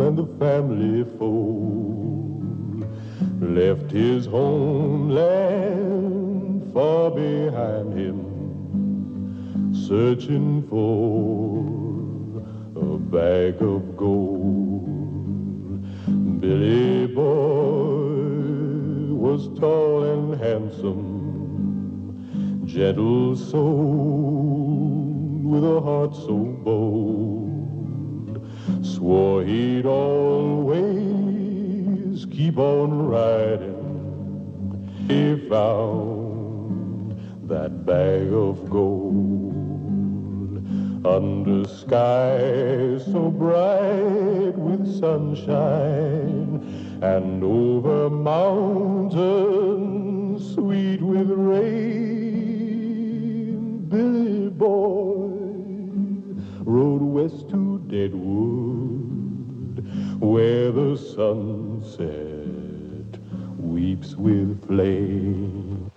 and the family fold, left his homeland far behind him, searching for a bag of gold. Billy Boy was tall and handsome, gentle soul with a heart so bold, swore he'd always keep on riding. He found that bag of gold under skies so bright with sunshine, and over mountains sweet with rain. Billy Boy rode west to Deadwood, where the sunset weeps with flame.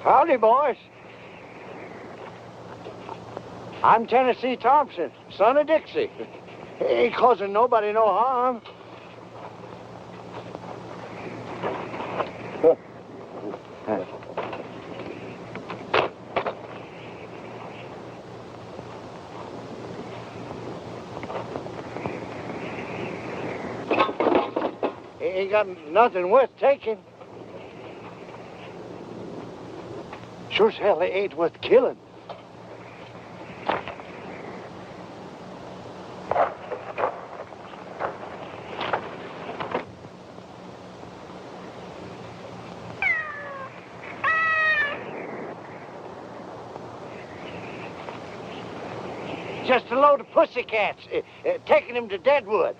Howdy, boys. I'm Tennessee Thompson, son of Dixie. Ain't causing nobody no harm. Ain't got nothing worth taking. Sure as hell, they ain't worth killing. Just a load of pussycats, taking them to Deadwood.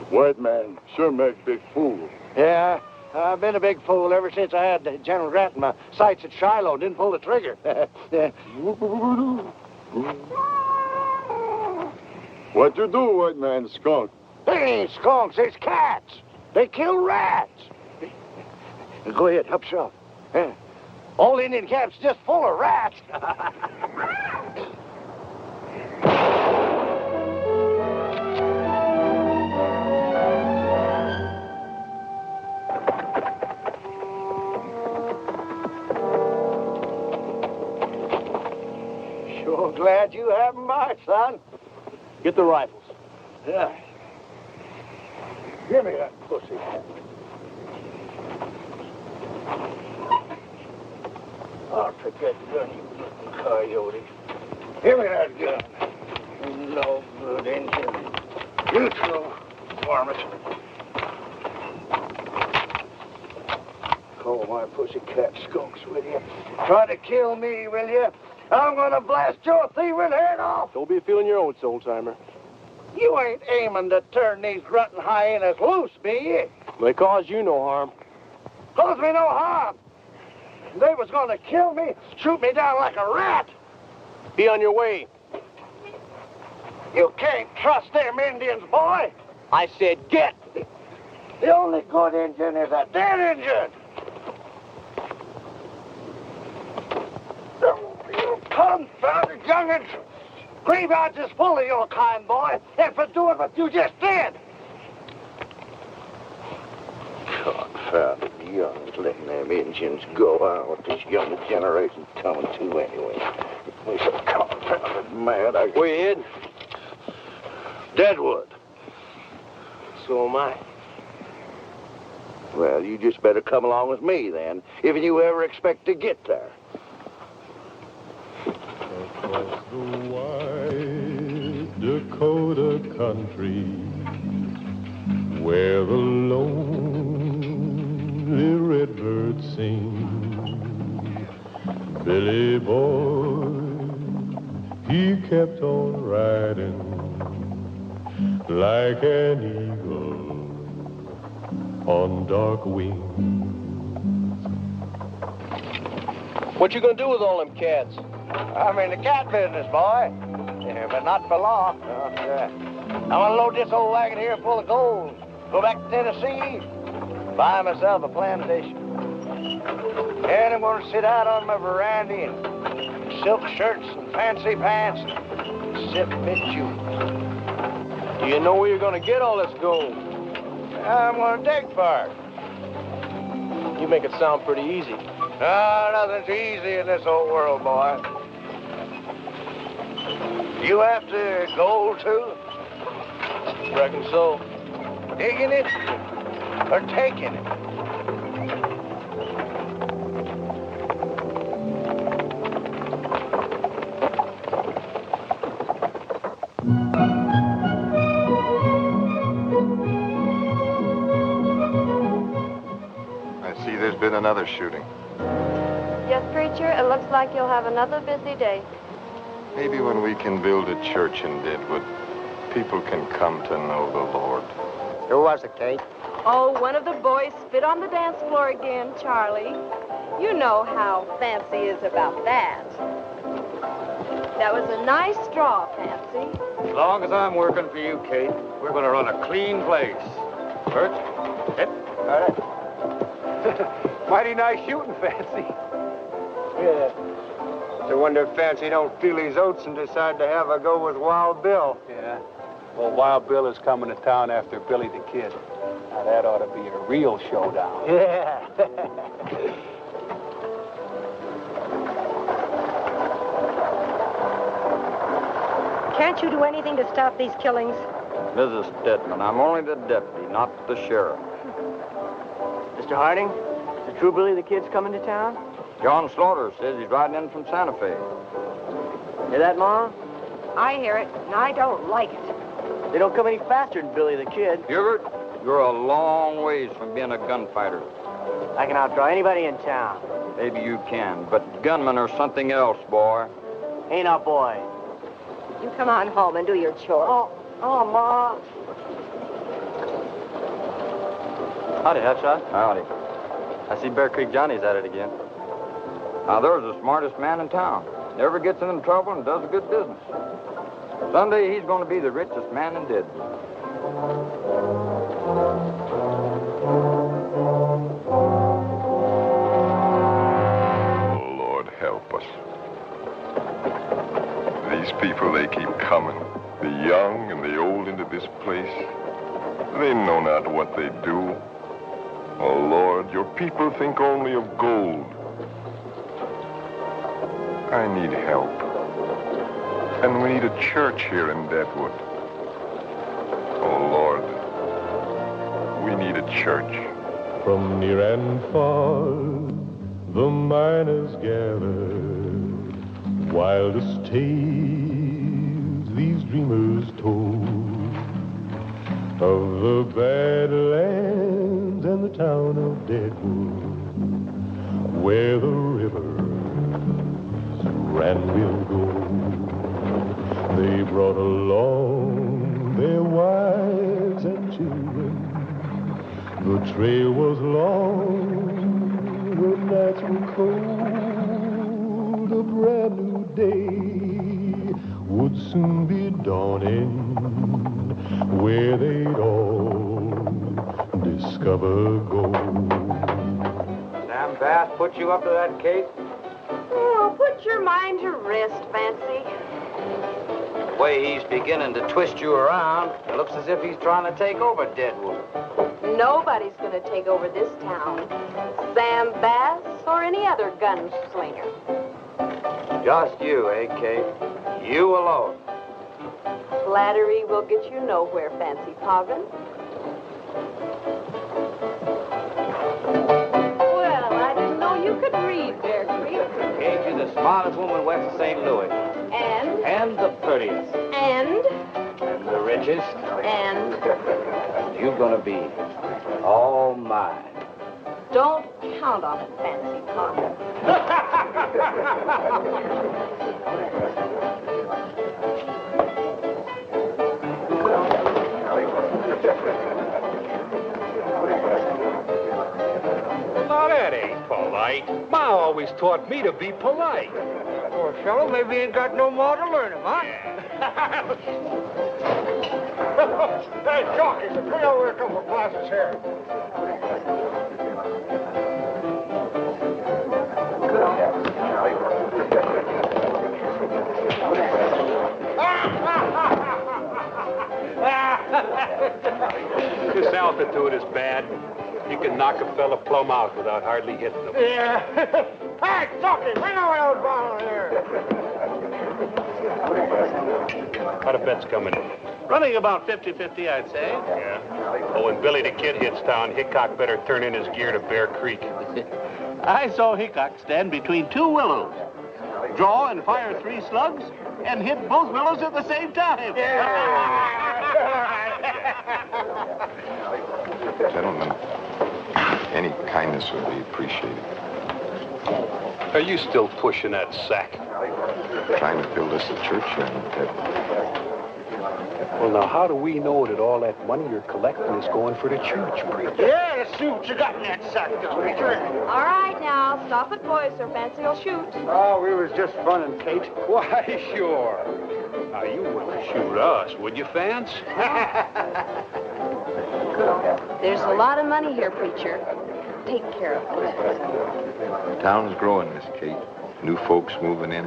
White man sure make big fool. Yeah, I've been a big fool ever since I had General Grant in my sights at Shiloh. Didn't pull the trigger. What you do, white man, skunk? They ain't skunks, it's cats. They kill rats. Go ahead, help yourself. All Indian camp's just full of rats. Sure glad you have my son. Get the rifles. Yeah. Give me that pussy. I'll take that gun, you little coyote. Give me that gun. No good engine. You too, varmint. Oh, my pussycat skunks, will you? Try to kill me, will you? I'm gonna blast your thieving head off. Don't be feeling your oats, old-timer. You ain't aiming to turn these grunting hyenas loose, be you? They cause you no harm. Cause me no harm. They was gonna kill me, shoot me down like a rat. Be on your way. You can't trust them Indians, boy. I said get. The only good Indian is a dead Indian. You confounded young'uns. Graveyard's is full of your kind, boy, and for doing what you just did. Confounded young'uns letting them Indians go out. What this younger generation's coming to anyway. We're so confounded mad. Where you heading? Deadwood. So am I. Well, you just better come along with me, then, if you ever expect to get there. Across the wide Dakota country, where the lonely redbirds sing, Billy boy, he kept on riding like an eagle on dark wings. What you gonna do with all them cats? I'm in the cat business, boy. Yeah, but not for long. I'm gonna load this old wagon here full of gold, go back to Tennessee, buy myself a plantation. And I'm gonna sit out on my veranda in silk shirts and fancy pants and sip mid-June. Do you know where you're gonna get all this gold? I'm gonna dig for it. You make it sound pretty easy. Nothing's easy in this old world, boy. You after gold, too? Reckon so. Digging it or taking it? I see there's been another shooting. Yes, preacher, it looks like you'll have another busy day. Maybe when we can build a church in Deadwood, people can come to know the Lord. Who was it, Kate? Oh, one of the boys spit on the dance floor again, Charlie. You know how Fancy is about that. That was a nice straw, Fancy. As long as I'm working for you, Kate, we're going to run a clean place. Bert, hit. All right. Mighty nice shooting, Fancy. Yeah. I wonder if Fancy don't feel his oats and decide to have a go with Wild Bill. Yeah. Well, Wild Bill is coming to town after Billy the Kid. Now, that ought to be a real showdown. Yeah. Can't you do anything to stop these killings? Mrs. Stedman, I'm only the deputy, not the sheriff. Mr. Harding, is it true Billy the Kid's coming to town? John Slaughter says he's riding in from Santa Fe. Hear that, Ma? I hear it, and I don't like it. They don't come any faster than Billy the Kid. Hubert, you're a long ways from being a gunfighter. I can outdraw anybody in town. Maybe you can, but gunmen are something else, boy. Ain't a boy. You come on home and do your chores. Oh, Ma. Howdy, Hutshot. Howdy. I see Bear Creek Johnny's at it again. Now, there's the smartest man in town. Never gets into trouble and does good business. Someday he's going to be the richest man in Deadwood. Oh, Lord, help us. These people, they keep coming, the young and the old, into this place. They know not what they do. Oh, Lord, your people think only of gold. I need help. And we need a church here in Deadwood. Oh, Lord, we need a church. From near and far, the miners gathered, wildest tales these dreamers told of the Badlands and the town of Deadwood. trail was long, the nights were cold. A brand new day would soon be dawning, where they'd all discover gold. Sam Bass put you up to that, Kate? Oh, put your mind to rest, Fancy. The way he's beginning to twist you around, it looks as if he's trying to take over Deadwood. Nobody's going to take over this town. Sam Bass or any other gunslinger. Just you, eh, Kate? You alone. Flattery will get you nowhere, Fancy Poggin. Well, I didn't know you could read, Bear Creek. Kate, you're the smartest woman west of St. Louis. And the prettiest. And The richest. And You're gonna be all mine. don't count on it, Fancy Poggin. Now, that ain't polite. Ma always taught me to be polite. Poor fellow, maybe he ain't got no more to learn him, huh? Hey, Jockey, bring over a couple of glasses here. This altitude is bad. You can knock a fella plumb out without hardly hitting him. Yeah. Hey, Jockey, bring over those bottles here. How the bet's coming? Running about 50-50, I'd say. Yeah. Oh, when Billy the Kid hits town, Hickok better turn in his gear to Bear Creek. I saw Hickok stand between two willows, draw and fire 3 slugs, and hit both willows at the same time. Gentlemen, any kindness would be appreciated. Are you still pushing that sack? Trying to build us a church here in Deadwood. Well, now, how do we know that all that money you're collecting is going for the church, preacher? Yeah, let's see what you got in that sack, preacher. All right, now, stop it, boys, or Fancy will shoot. Oh, we was just funning, Kate. Why, sure. Now, you wouldn't shoot us, would you, Vance? There's a lot of money here, preacher. Take care of it. The town's growing, Miss Kate. New folks moving in.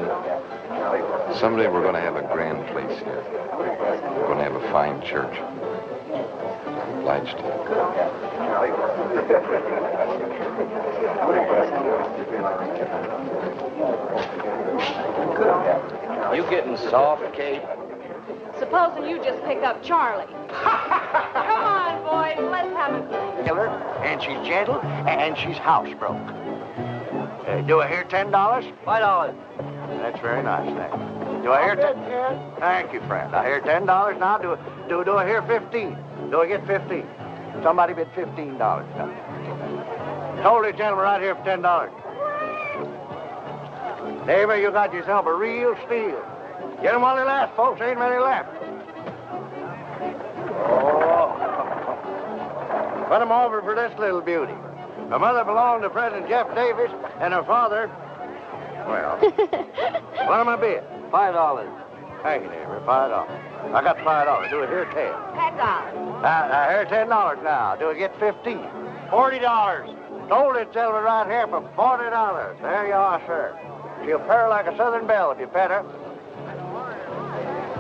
Someday we're going to have a grand place here. We're going to have a fine church. Obliged to You getting soft, Kate? Supposing you just pick up Charlie. Come on, boys, let's have a drink. Killer, and she's gentle, and she's housebroke. Do I hear $10? $5. That's very nice, thank you. Do I hear $10? Thank you, friend. I hear $10 now. Do I hear 15? Do I get 15? Somebody bid $15. Told you, gentleman, right here for $10. Neighbor, you got yourself a real steal. Get them while they last, folks. Ain't many left. Oh. Put them over for this little beauty. Her mother belonged to President Jeff Davis, and her father, well, what am I bid? $5. Thank you, neighbor, $5. I got $5. Do it here, 10. $10. I hear $10 now. Do I get 15? $40. Sold it, gentlemen, right here for $40. There you are, sir. She'll purr like a southern belle if you pet her.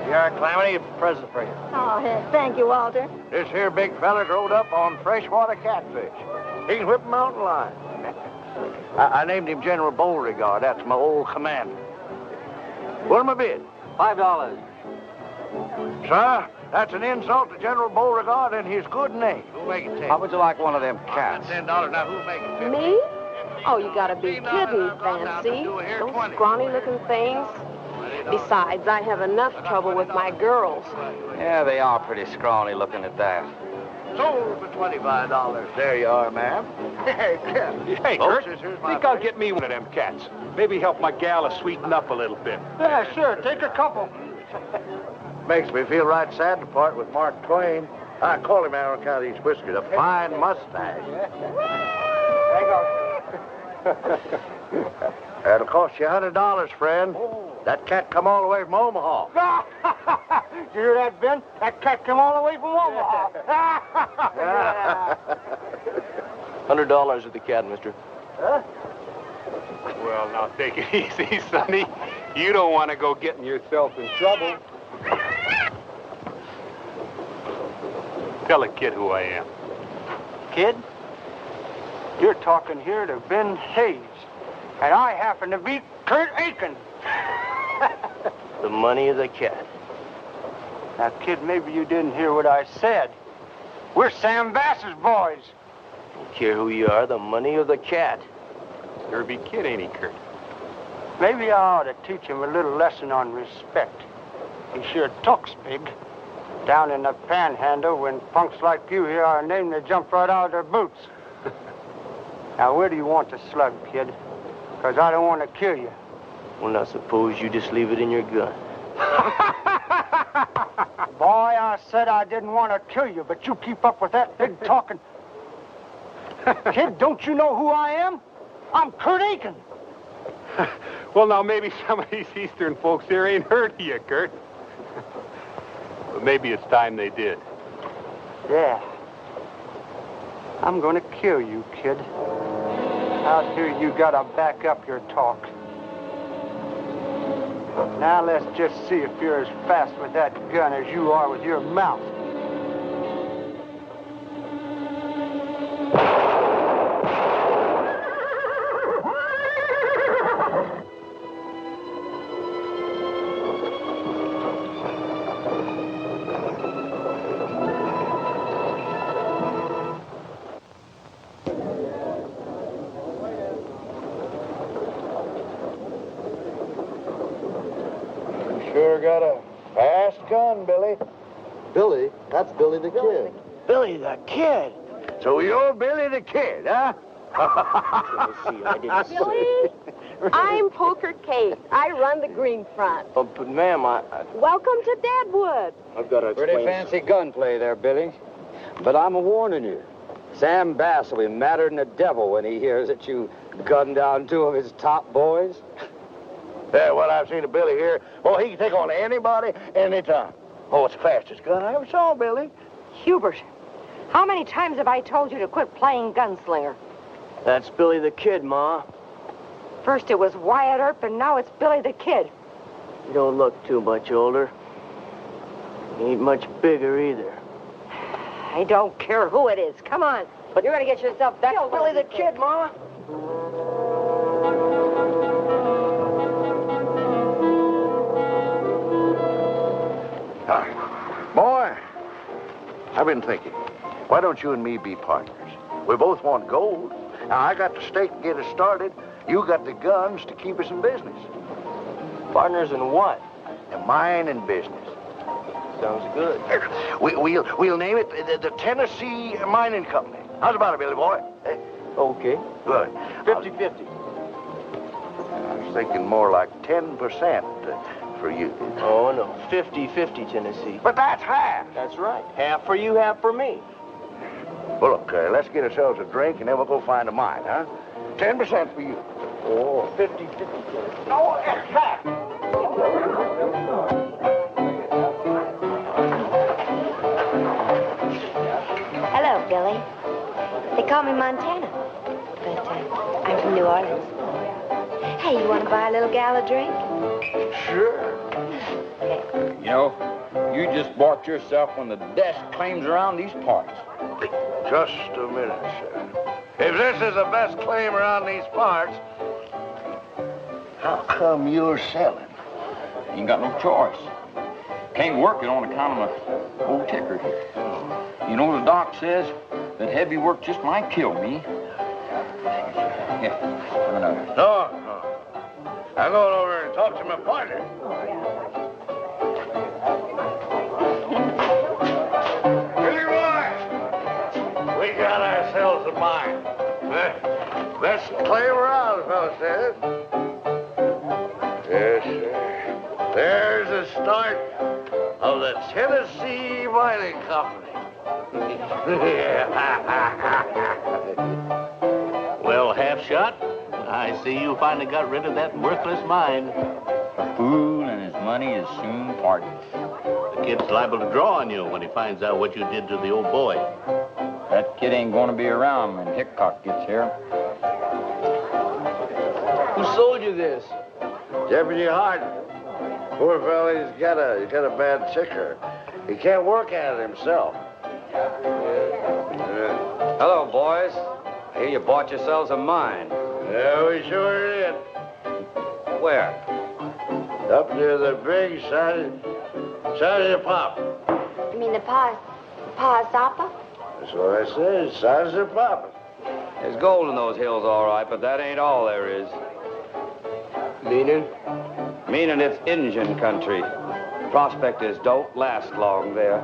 Here, Calamity, a present for you. Oh, thank you, Walter. This here big fella growed up on freshwater catfish. He can whip a mountain lion. I named him General Beauregard. That's my old commander. What am I bid? $5. Sir, that's an insult to General Beauregard and his good name. Who'll make it 10? How would you like one of them cats? $10. Now, who'll make it 15? Me? Oh, you gotta be kidding, Fancy. Those scrawny-looking things. Besides, I have enough trouble with my girls. Yeah, they are pretty scrawny looking at that. Sold for $25. There you are, ma'am. Hey, Folks, Kurt, here's my think I'll get me one of them cats. Maybe help my gal to sweeten up a little bit. Yeah, sure. Take a couple. Makes me feel right sad to part with Mark Twain. I call him on account of these whiskers. A fine mustache. That'll cost you $100, friend. That cat come all the way from Omaha. You hear that, Ben? That cat came all the way from Omaha. $100 with the cat, mister. Huh? Well, now take it easy, Sonny. You don't want to go getting yourself in trouble. Tell a kid who I am. Kid, you're talking here to Ben Hayes, and I happen to be Kurt Aiken. The money of the cat. Now, kid, maybe you didn't hear what I said. We're Sam Bass's boys. Don't care who you are, the money of the cat. Derby kid, ain't he, Kurt? Maybe I ought to teach him a little lesson on respect. He sure talks big. Down in the panhandle, when punks like you hear our name, they jump right out of their boots. Now, where do you want the slug, kid? Because I don't want to kill you. Well, now suppose you just leave it in your gun. Boy, I said I didn't want to kill you, but you keep up with that big talking. Kid, don't you know who I am? I'm Kurt Aiken. Well, now, maybe some of these eastern folks here ain't heard of you, Kurt. But maybe it's time they did. Yeah. I'm gonna kill you, kid. Out here, you gotta back up your talk. Now let's just see if you're as fast with that gun as you are with your mouth. Sure got a fast gun, Billy. Billy? That's Billy the Kid. Billy the Kid. So you're Billy the Kid, huh? Billy, I'm Poker Kate. I run the Green Front. Oh, but ma'am, Welcome to Deadwood. I've got to explain. Pretty fancy gunplay there, Billy. But I'm a-warning you. Sam Bass will be madder than the devil when he hears that you gunned down two of his top boys. Yeah, well, I've seen a Billy here. Oh, he can take on anybody, anytime. Oh, it's the fastest gun I ever saw, Billy. Hubert, how many times have I told you to quit playing gunslinger? That's Billy the Kid, Ma. First it was Wyatt Earp, and now it's Billy the Kid. You don't look too much older. You ain't much bigger either. I don't care who it is. Come on. But you're going to get yourself back. That's Billy the Kid, Ma. Boy, I've been thinking, why don't you and me be partners? We both want gold. Now, I got the stake to get us started. You got the guns to keep us in business. Partners in what? The mining business. Sounds good. We'll name it the Tennessee Mining Company. How's about it, Billy boy? Eh? Okay. Good. 50-50. I was thinking more like 10% for you. Oh, no. 50-50, Tennessee. But that's half. That's right. Half for you, half for me. Well, look, let's get ourselves a drink, and then we'll go find a mine, huh? 10% for you. Oh, 50-50, Tennessee. No, it's half. Hello, Billy. They call me Montana, but I'm from New Orleans. Hey, you want to buy a little gal a drink? Sure. Okay. You know, you just bought yourself one of the best claims around these parts. Just a minute, sir. If this is the best claim around these parts, how come you're selling? Ain't got no choice. Can't work it on account of my old ticker here. You know, the doc says that heavy work just might kill me. Yeah, No. I'm going over and talk to my partner. Billy boy, we got ourselves a mine. Best claim around, fellow says. Yes, sir. There's the start of the Tennessee Mining Company. Well, half shot, I see you finally got rid of that worthless mine. A fool and his money is soon parted. The kid's liable to draw on you when he finds out what you did to the old boy. That kid ain't going to be around when Hickok gets here. Who sold you this? Deputy Harden. Poor fella, he's got a bad ticker. He can't work at it himself. Hello, boys. I hear you bought yourselves a mine. Yeah, we sure did. Where? Up near the big side of the pop. You mean the Pahasapa? That's what I said, side of the pop. There's gold in those hills, all right, but that ain't all there is. Meaning? Meaning it's Injun country. Prospectors don't last long there.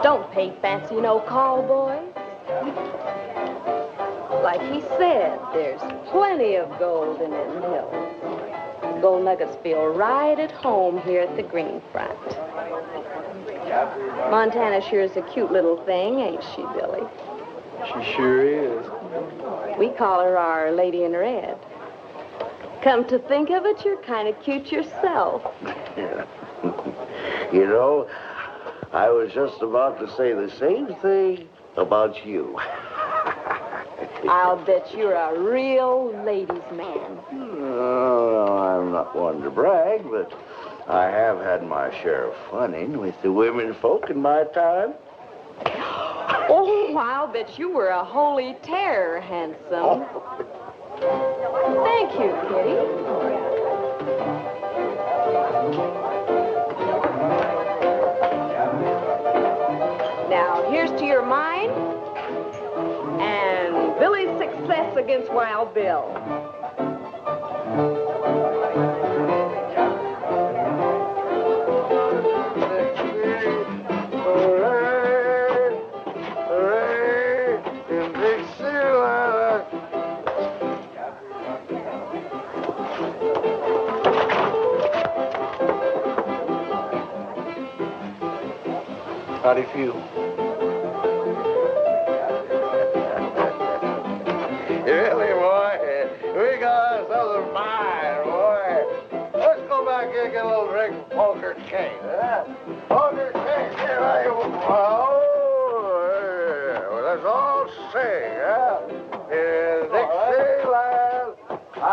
Don't pay fancy no call, boys. Like he said, there's plenty of gold in them hills. Gold nuggets feel right at home here at the Green Front. Montana sure is a cute little thing, ain't she, Billy? She sure is. We call her our Lady in Red. Come to think of it, you're kind of cute yourself. You know, I was just about to say the same thing about you. I'll bet you're a real ladies' man. No, I'm not one to brag, but I have had my share of funning with the women folk in my time. Oh, I'll bet you were a holy terror, handsome. Thank you, Kitty. Now, here's to your mind and Billy's success against Wild Bill. How do you feel? Really, boy, we got ourselves a mine, boy. Let's go back here and get a little drink of Poker King, huh? Poker King, here I am. Oh, yeah. Well, let's all sing, huh? In Dixieland, I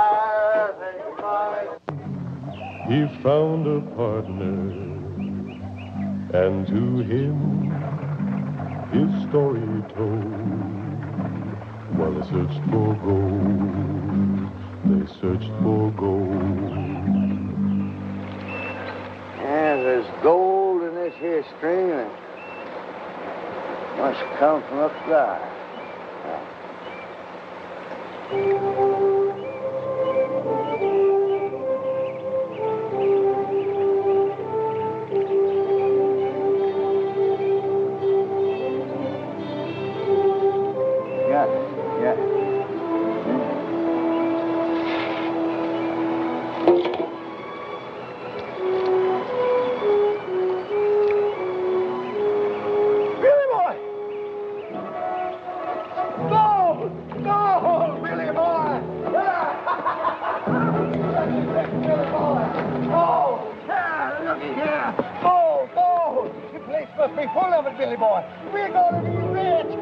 think mine. He found a partner, and to him his story told. While they searched for gold, they searched for gold. Yeah, there's gold in this here string, and it must come from up there. Must be full of it, Billy boy. We're going to be rich.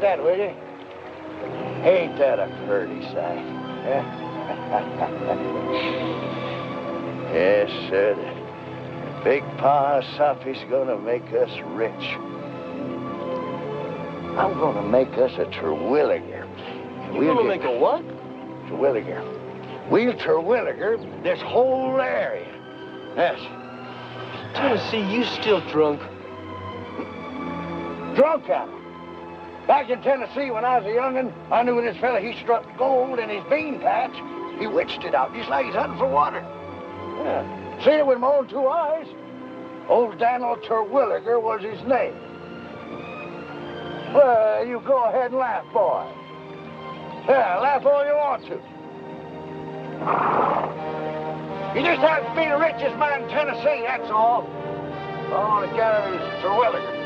That, will you? Ain't that a pretty sight? Yes, sir. The big Pahasap's gonna make us rich. I'm gonna make us a Terwilliger. You're gonna make a what? Terwilliger. We'll Terwilliger this whole area. Yes. Tennessee, you still drunk? Drunk at it. Back in Tennessee when I was a young'un, I knew this fella, he struck gold in his bean patch. He witched it out, just like he's hunting for water. Yeah. Seen it with my own 2 eyes. Old Daniel Terwilliger was his name. Well, you go ahead and laugh, boy. Yeah, laugh all you want to. You just have to be the richest man in Tennessee, that's all. On account of his Terwilliger.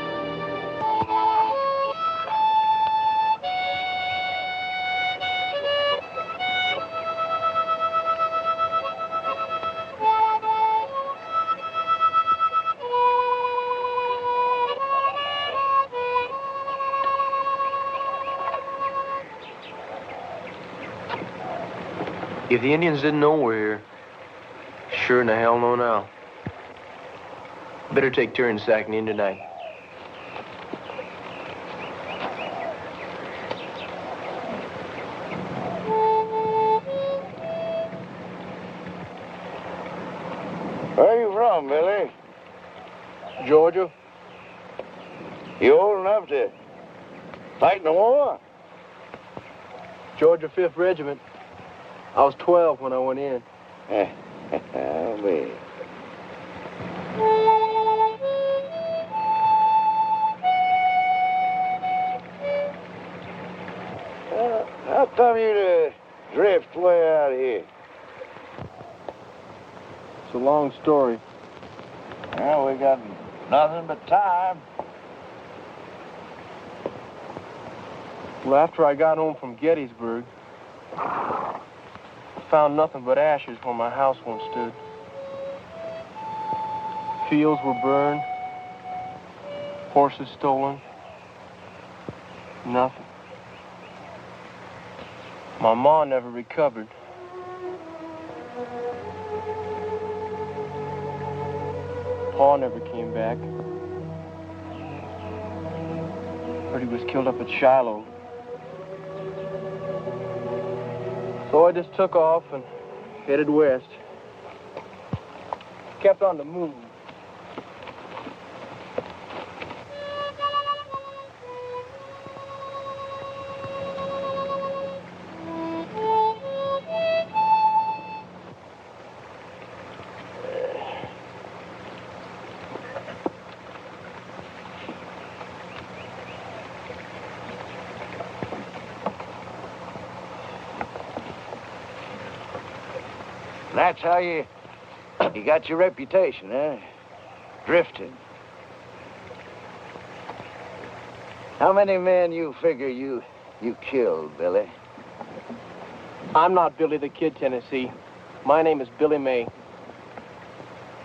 If the Indians didn't know we're here, sure in the hell know now. Better take turns sacking in tonight. Where are you from, Billy? Georgia? You old enough to fight in the war? Georgia 5th Regiment. I was 12 when I went in. Oh, me. How come you to drift way out here? It's a long story. Well, we got nothing but time. Well, after I got home from Gettysburg, found nothing but ashes where my house once stood. Fields were burned, horses stolen, nothing. My ma never recovered. Pa never came back. Heard he was killed up at Shiloh. So I just took off and headed west. Kept on the move. That's how you got your reputation, eh? Drifting. How many men you figure you killed, Billy? I'm not Billy the Kid, Tennessee. My name is Billy May.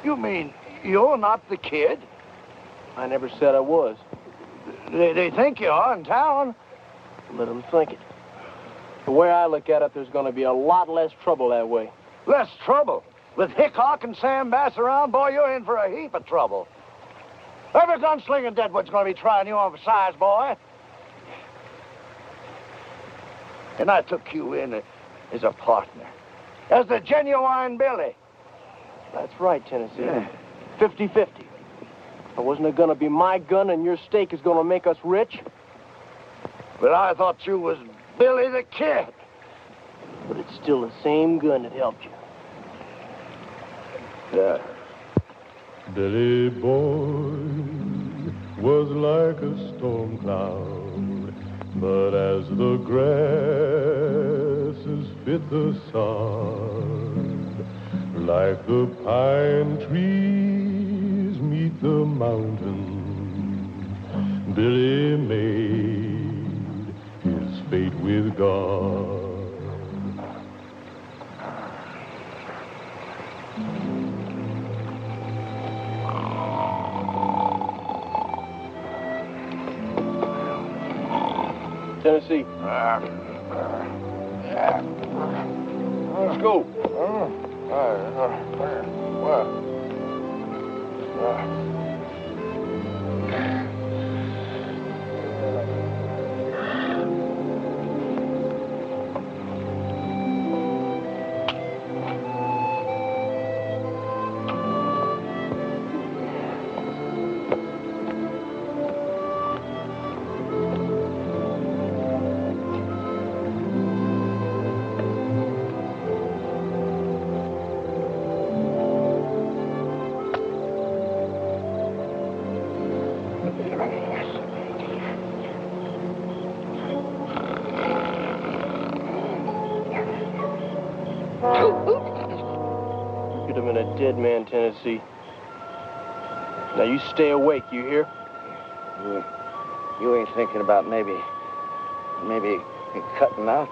You mean you're not the kid? I never said I was. They think you are in town. Let them think it. The way I look at it, there's going to be a lot less trouble that way. Less trouble. With Hickok and Sam Bass around, boy, you're in for a heap of trouble. Every gunslinger in Deadwood's going to be trying you on for size, boy. And I took you in as a partner. As the genuine Billy. That's right, Tennessee. 50-50. Wasn't it going to be my gun and your stake is going to make us rich? But I thought you was Billy the Kid. But it's still the same gun that helped you. Yeah. Billy Boy was like a storm cloud, but as the grasses fit the sod, like the pine trees meet the mountain, Billy made his fate with God. Tennessee. Let's go. a dead man, Tennessee. Now you stay awake, you hear? You ain't thinking about maybe cutting out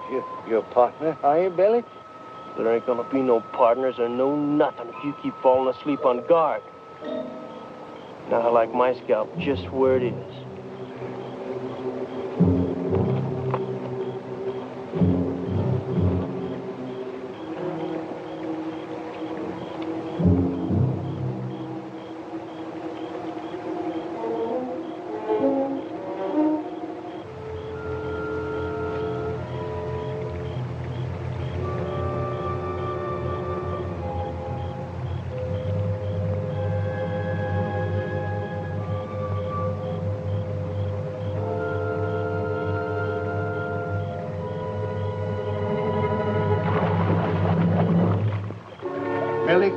your partner, are you, Billy? There ain't gonna be no partners or no nothing if you keep falling asleep on guard. Now I like my scalp just where it is. Billy?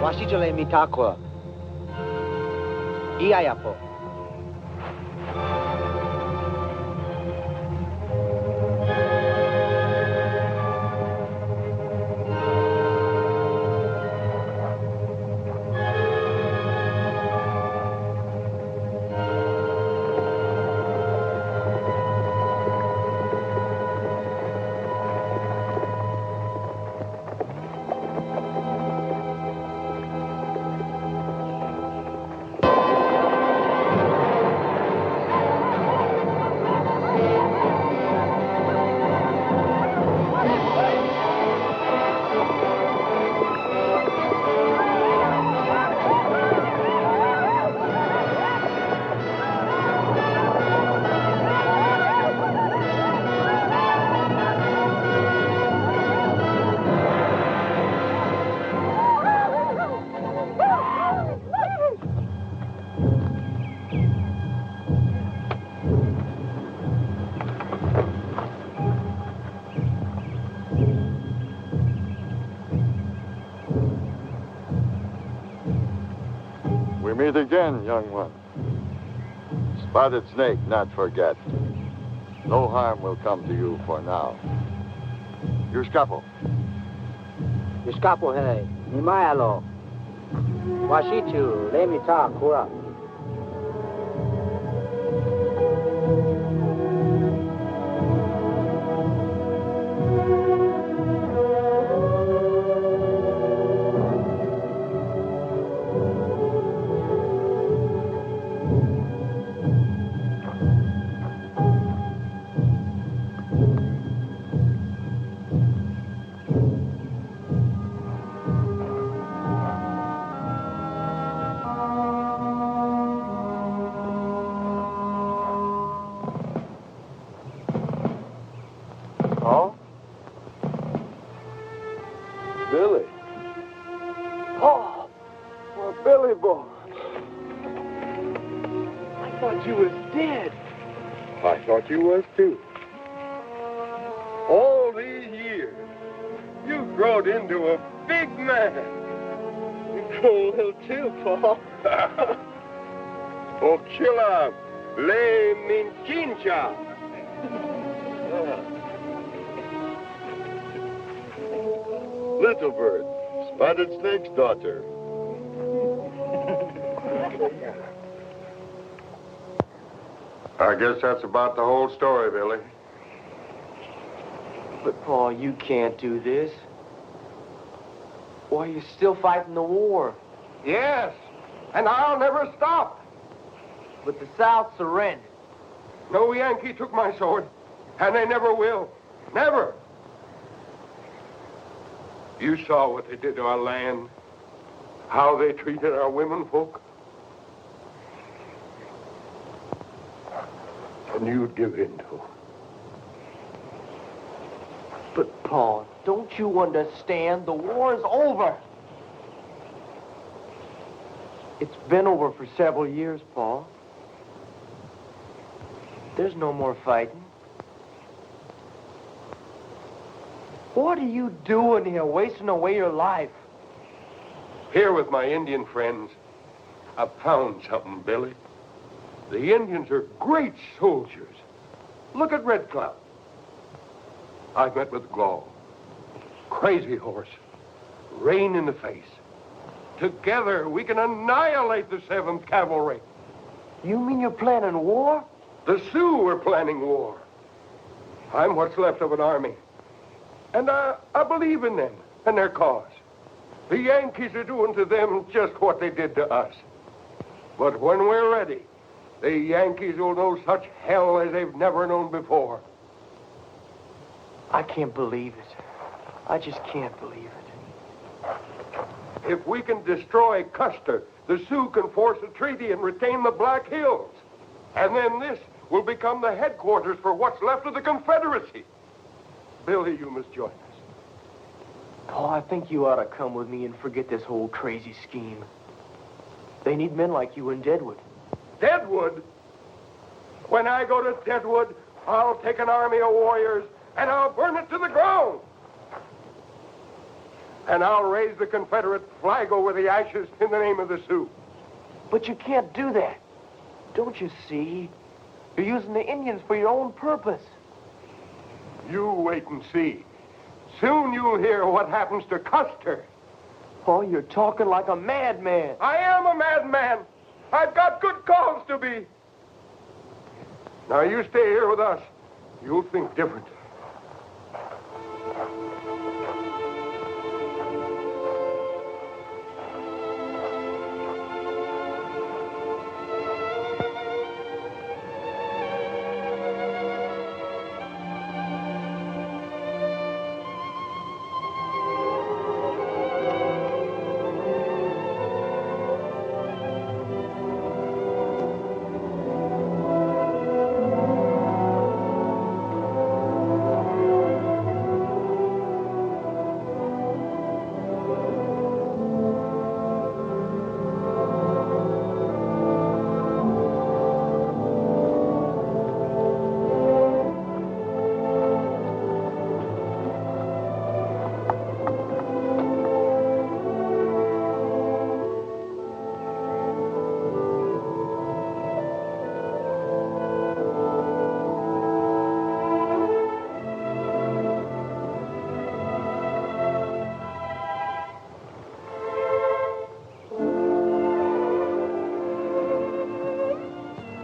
Washijole mitakwa. Iayapo. Meet again, young one. Spotted snake, not forget. No harm will come to you for now. Your scapo. Your scapo, hey. Nimayalo. Washichu, let me talk, Kura. Billy. Oh, well, Billy boy. I thought you was dead. I thought you was too. All these years, you've grown into a big man. You grown a little too, Paul. Ochila le minchincha. Little Bird, Spotted Snake's daughter. I guess that's about the whole story, Billy. But, Paul, you can't do this. Why, you're still fighting the war. Yes, and I'll never stop. But the South surrendered. No Yankee took my sword, and they never will. Never. You saw what they did to our land, how they treated our women folk. And you'd give in to. But, Paul, don't you understand? The war is over. It's been over for several years, Paul. There's no more fighting. What are you doing here, wasting away your life? Here with my Indian friends, I found something, Billy. The Indians are great soldiers. Look at Red Cloud. I've met with Gall. Crazy Horse. Rain in the face. Together, we can annihilate the 7th Cavalry. You mean you're planning war? The Sioux are planning war. I'm what's left of an army. And I believe in them and their cause. The Yankees are doing to them just what they did to us. But when we're ready, the Yankees will know such hell as they've never known before. I can't believe it. I just can't believe it. If we can destroy Custer, the Sioux can force a treaty and retain the Black Hills. And then this will become the headquarters for what's left of the Confederacy. Billy, you must join us. Paul, I think you ought to come with me and forget this whole crazy scheme. They need men like you in Deadwood. Deadwood? When I go to Deadwood, I'll take an army of warriors and I'll burn it to the ground. And I'll raise the Confederate flag over the ashes in the name of the Sioux. But you can't do that. Don't you see? You're using the Indians for your own purpose. You wait and see. Soon you'll hear what happens to Custer. Oh, you're talking like a madman. I am a madman. I've got good cause to be. Now, you stay here with us. You'll think different.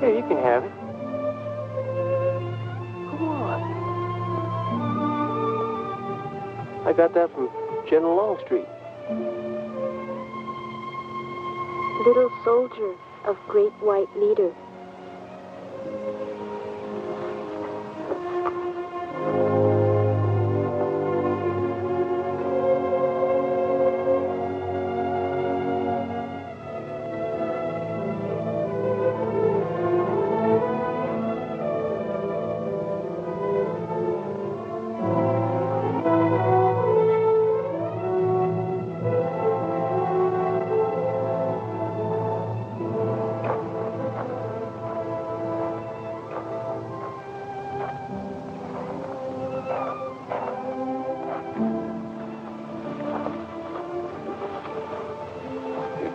Here, you can have it. Come on. I got that from General Longstreet. Little soldier of great white leader.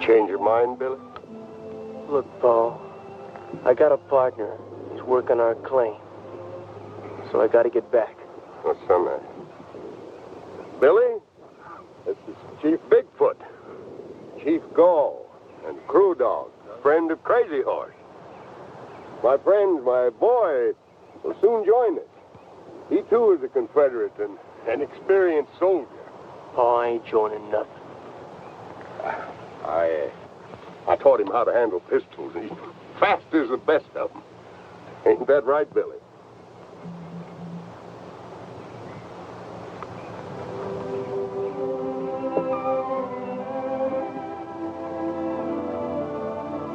Change your mind, Billy? Look, Paul, I got a partner. He's working our claim. So I got to get back. What's so nice? Billy, this is Chief Bigfoot, Chief Gall, and Crew Dog, friend of Crazy Horse. My friend, my boy, will soon join us. He, too, is a Confederate and an experienced soldier. Oh, I ain't joining nothing. I taught him how to handle pistols. He's fast as the best of them. Ain't that right, Billy?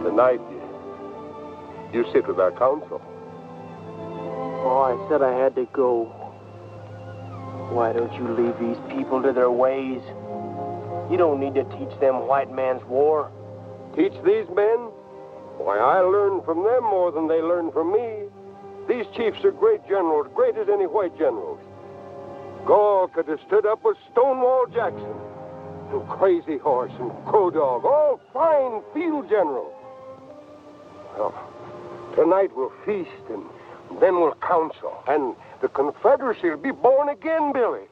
Tonight, you sit with our council. Oh, I said I had to go. Why don't you leave these people to their ways? You don't need to teach them white man's war. Teach these men? Why, I learn from them more than they learn from me. These chiefs are great generals, great as any white generals. Gall could have stood up with Stonewall Jackson, and Crazy Horse and Crow Dog, all fine field generals. Well, tonight we'll feast, and then we'll council, and the Confederacy will be born again, Billy.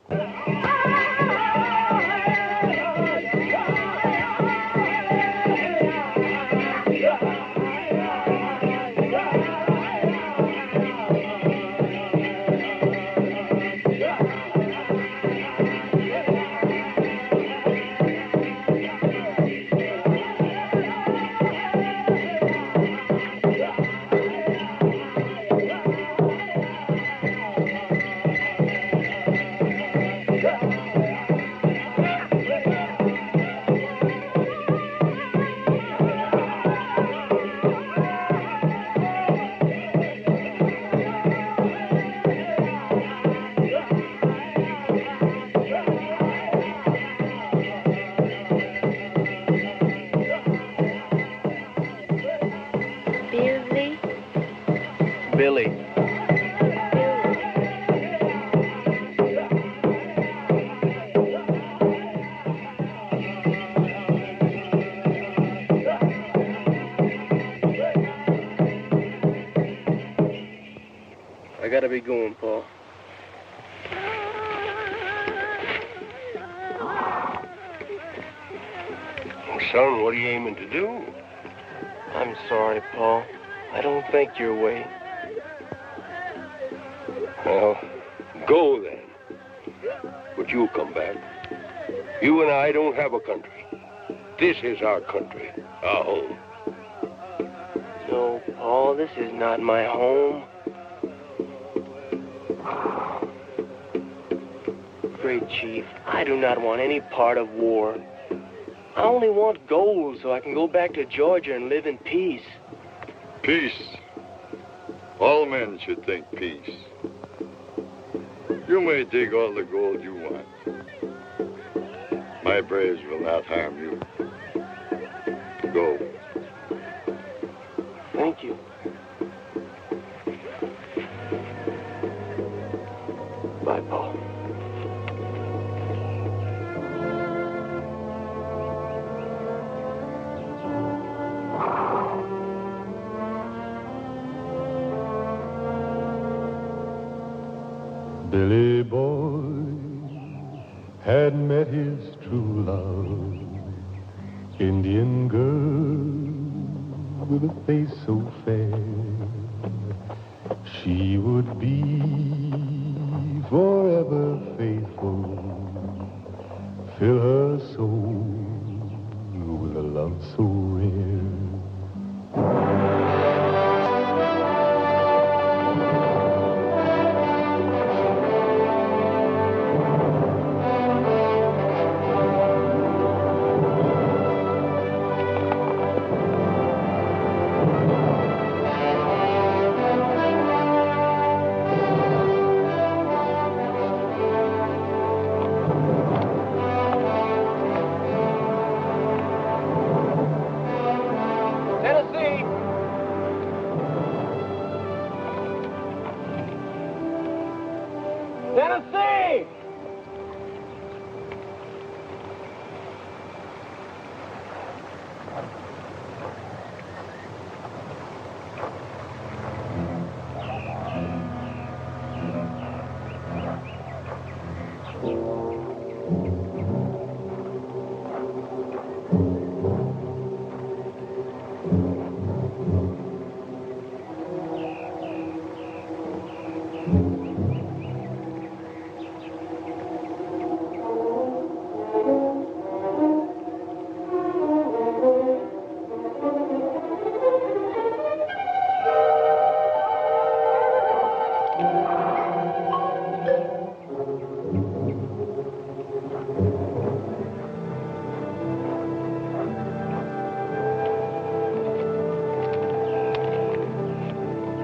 Billy. gotta be going, Paul. Son, what are you aiming to do? I'm sorry, Paul. I don't think your way. Well, go then. But you'll come back. You and I don't have a country. This is our country, our home. No, Paul, this is not my home. Great Chief, I do not want any part of war. I only want gold so I can go back to Georgia and live in peace. Peace. All men should think peace. You may dig all the gold you want. My braves will not harm you. Go. Thank you. Bye, Paul. Billy Boy had met his true love, Indian girl with a face so fair. She would be forever faithful, fill her soul with a love so rare. Tennessee!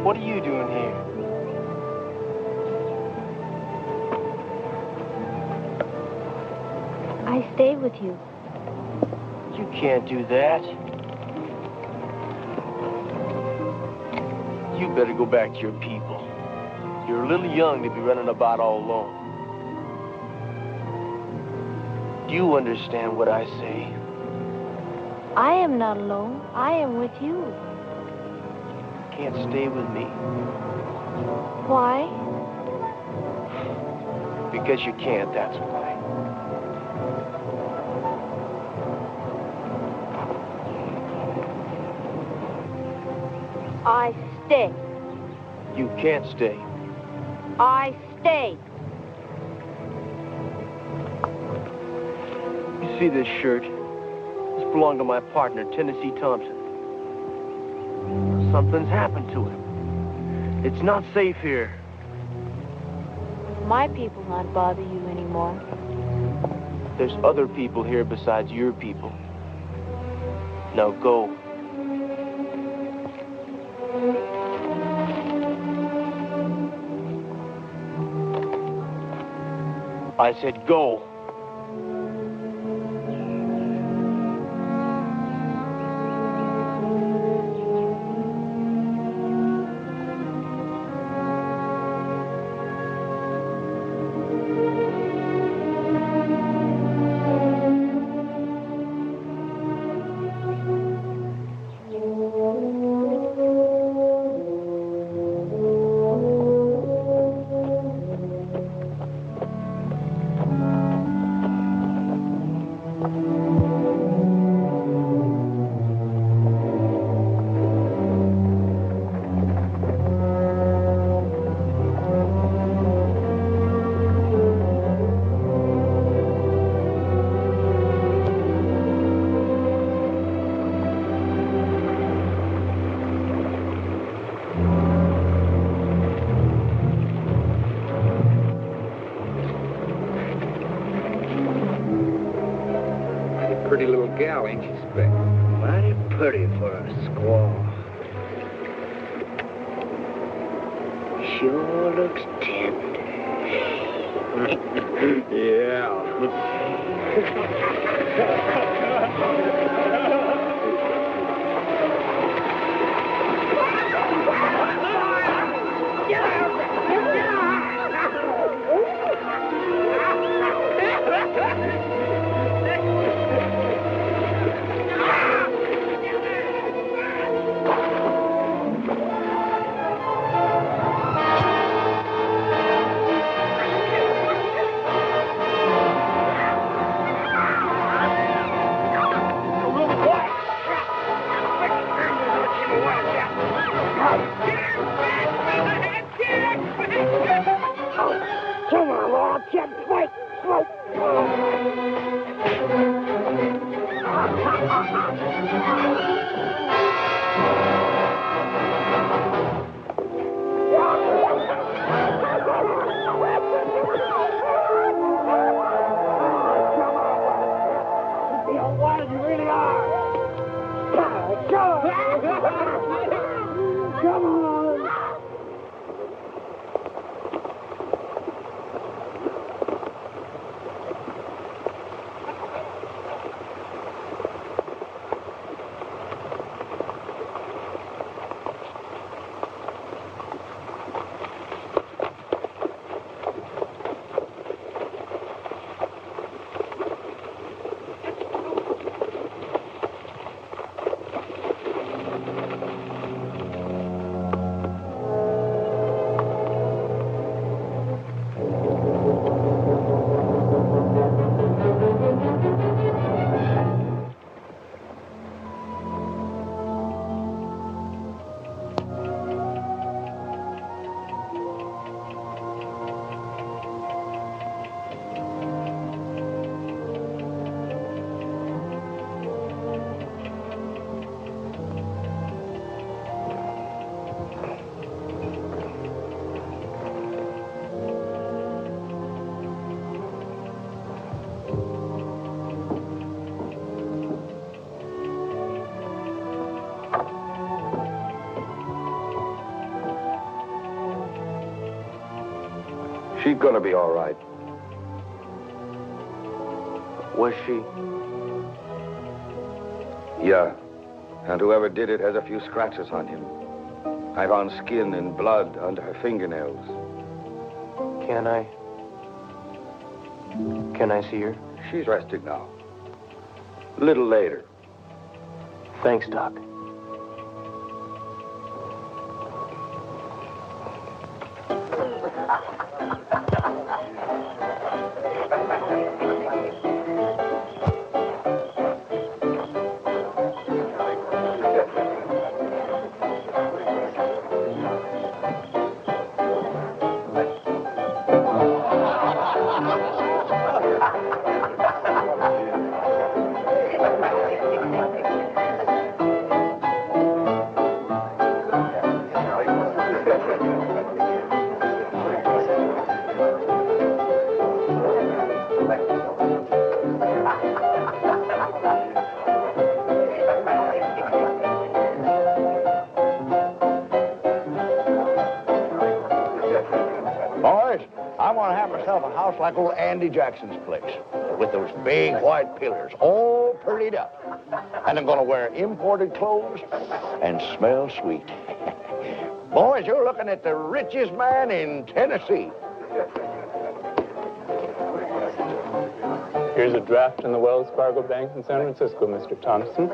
What are you doing here? I stay with you. You can't do that. You better go back to your people. You're a little young to be running about all alone. Do you understand what I say? I am not alone. I am with you. You can't stay with me. Why? Because you can't, that's why. I stay. You can't stay. I stay. You see this shirt? This belonged to my partner, Tennessee Thompson. Something's happened to him. It's not safe here. My people not bother you anymore. There's other people here besides your people. Now go. I said go. Pretty little gal, ain't she, Speck? Mighty pretty for a squaw. Sure looks tender. Yeah. Come on, Lord, Jim, fight, fight. You really are. Come on. She's gonna be all right. Was she? Yeah. And whoever did it has a few scratches on him. I found skin and blood under her fingernails. Can I see her? She's resting now. A little later. Thanks, Doc. Like old Andy Jackson's place, with those big white pillars, all purlied up. And I'm gonna wear imported clothes and smell sweet. Boys, you're looking at the richest man in Tennessee. Here's a draft in the Wells Fargo Bank in San Francisco, Mr. Thompson.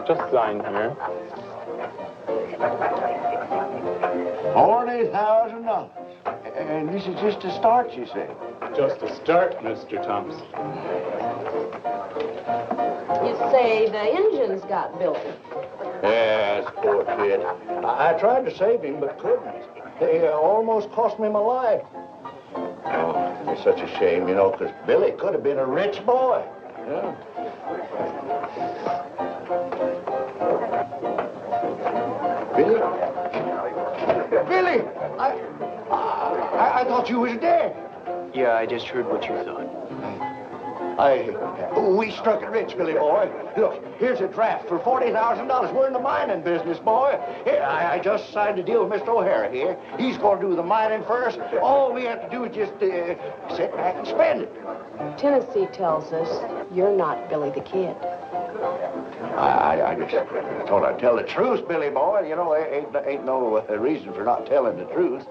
Just sign here. $40,000. And this is just a start, you say? Just a start, Mr. Thompson. You say the engine's got Billy. Yes, poor kid. I tried to save him, but couldn't. They almost cost me my life. Oh, it's such a shame, you know, because Billy could have been a rich boy. Yeah. Billy? Billy! I thought you was dead. Yeah, I just heard what you thought. We struck it rich, Billy boy. Look, here's a draft for $40,000. We're in the mining business, boy. Here, I just signed a deal with Mr. O'Hara here. He's going to do the mining first. All we have to do is just sit back and spend it. Tennessee tells us you're not Billy the Kid. I just thought I'd tell the truth, Billy boy. You know, ain't no reason for not telling the truth.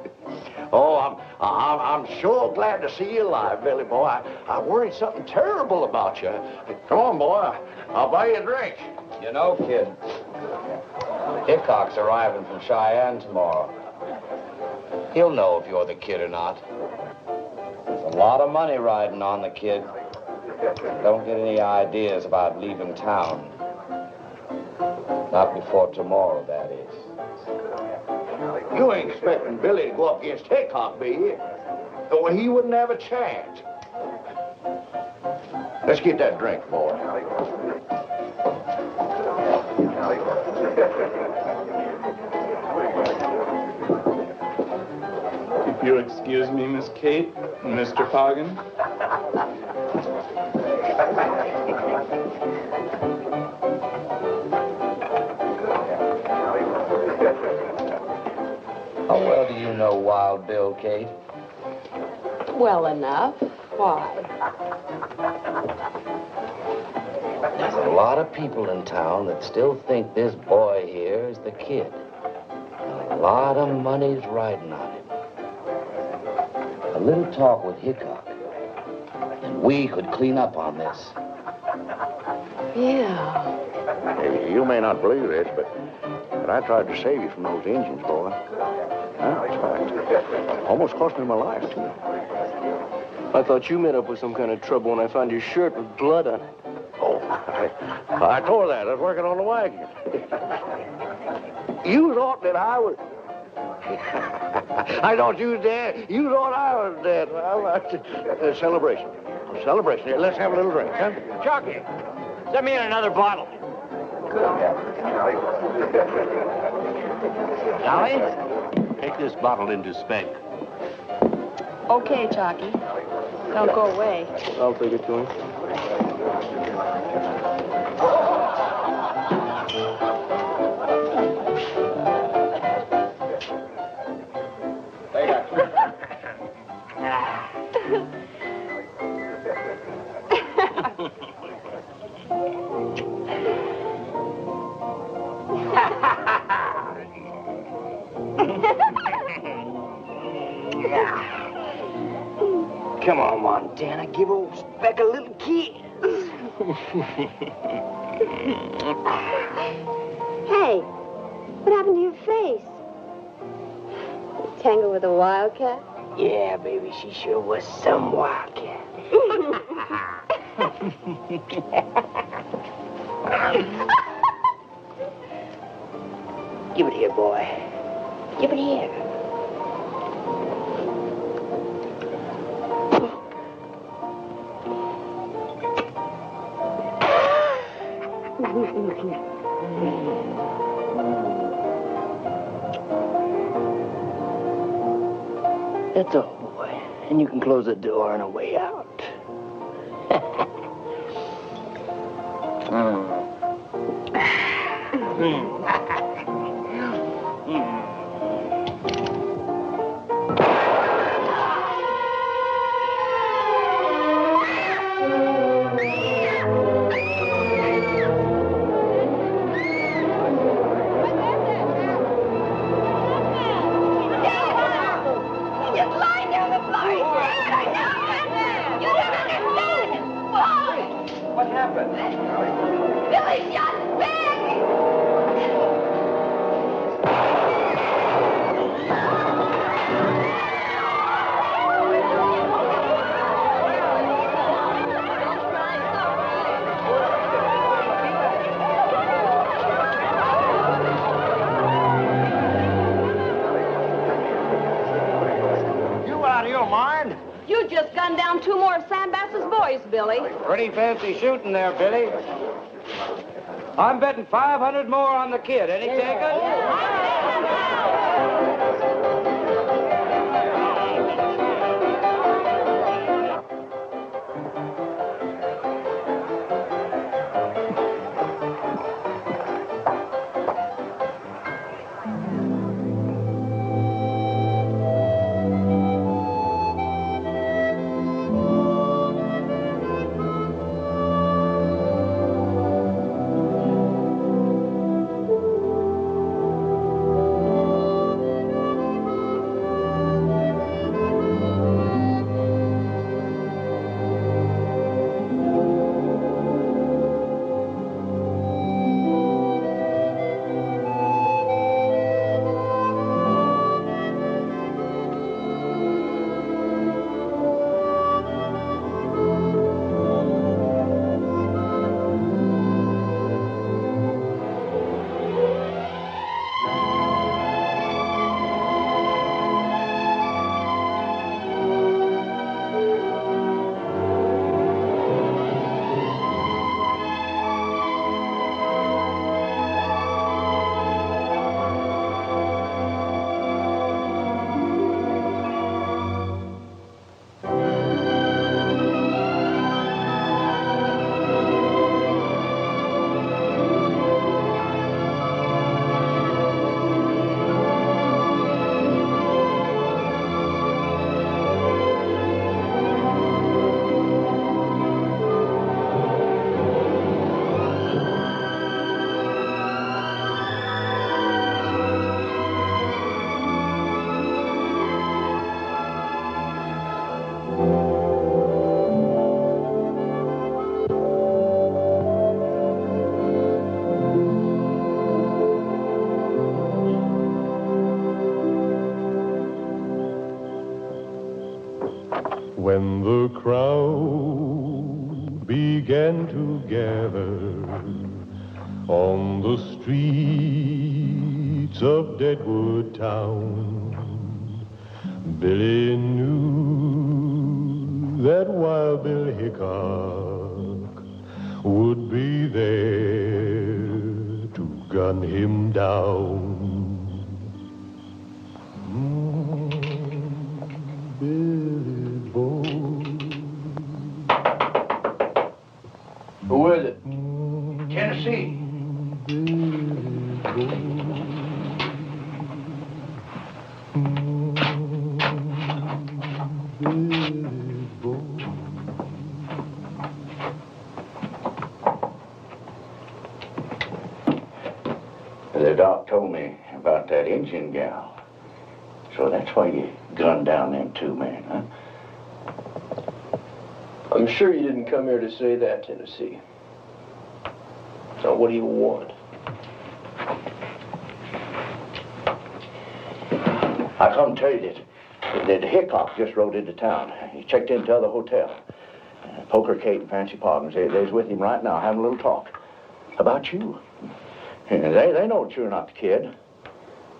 Oh, I'm sure glad to see you alive, Billy boy. I worried something terrible about you. Come on, boy. I'll buy you a drink. You know, kid, Hickok's arriving from Cheyenne tomorrow. He'll know if you're the kid or not. There's a lot of money riding on the kid. Don't get any ideas about leaving town. Not before tomorrow, that is. You ain't expecting Billy to go up against Hickok, be you? Well, he wouldn't have a chance. Let's get that drink, boy. If you'll excuse me, Miss Kate, Mr. Foggin. How well do you know Wild Bill, Kate? Well enough. Why? There's a lot of people in town that still think this boy here is the kid. And a lot of money's riding on him. A little talk with Hickok, and we could clean up on this. Yeah. Hey, you may not believe this, but I tried to save you from those Indians, boy. That's fact. Almost cost me my life, too. I thought you met up with some kind of trouble when I found your shirt with blood on it. Oh, I tore that. I was working on the wagon. You thought that I was... I thought you was dead. You thought I was dead. Well, celebration. Celebration. Here, let's have a little drink, huh? Jockey, let me in another bottle. Dolly, take this bottle into Spec. Okay, Chalky. Don't go away. I'll take it to him. Come on, Montana, give old Speck a little kiss. Hey, what happened to your face? Tangled with a wildcat? Yeah, baby, she sure was some wildcat. Give it here, boy. Give it here. That's all, boy. And you can close the door on the way out. You just gunned down 2 more of Sandbass's boys, Billy. Pretty fancy shooting there, Billy. I'm betting 500 more on the kid. Any takers? crowd began to gather on the streets of Deadwood town. Billy knew that while Bill Hickok would be there to gun him down. Billy boy. Who is it? Tennessee. The doc told me about that Indian gal. So that's why you gunned down them two men, huh? I'm sure you didn't come here to say that, Tennessee. So what do you want? I come tell you that Hickok just rode into town. He checked into the hotel. Poker Kate and Fancy Poggins, they's with him right now having a little talk about you. And they know that you're not the kid.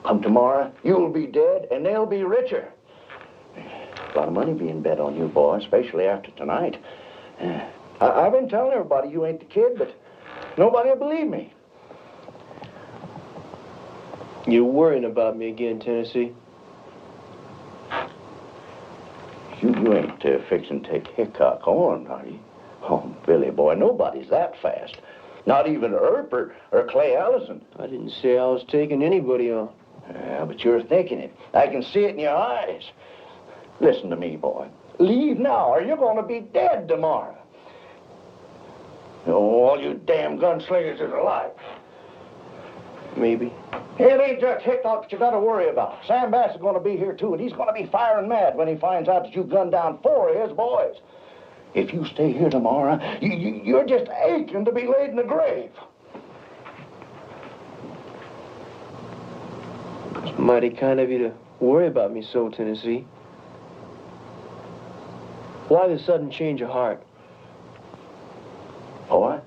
Come tomorrow, you'll be dead, and they'll be richer. A lot of money being bet on you, boy, especially after tonight. I've been telling everybody you ain't the kid, but nobody will believe me. You're worrying about me again, Tennessee. You ain't fixing to take Hickok on, are you? Oh, Billy, boy, nobody's that fast. Not even Earp or Clay Allison. I didn't say I was taking anybody on. Yeah, but you're thinking it. I can see it in your eyes. Listen to me, boy. Leave now, or you're going to be dead tomorrow. All you damn gunslingers is alive. Maybe. It ain't just Hickok that you got to worry about. Sam Bass is going to be here, too, and he's going to be firing mad when he finds out that you gunned down 4 of his boys. If you stay here tomorrow, you're just aching to be laid in the grave. It's mighty kind of you to worry about me so, Tennessee. Why the sudden change of heart? Boy,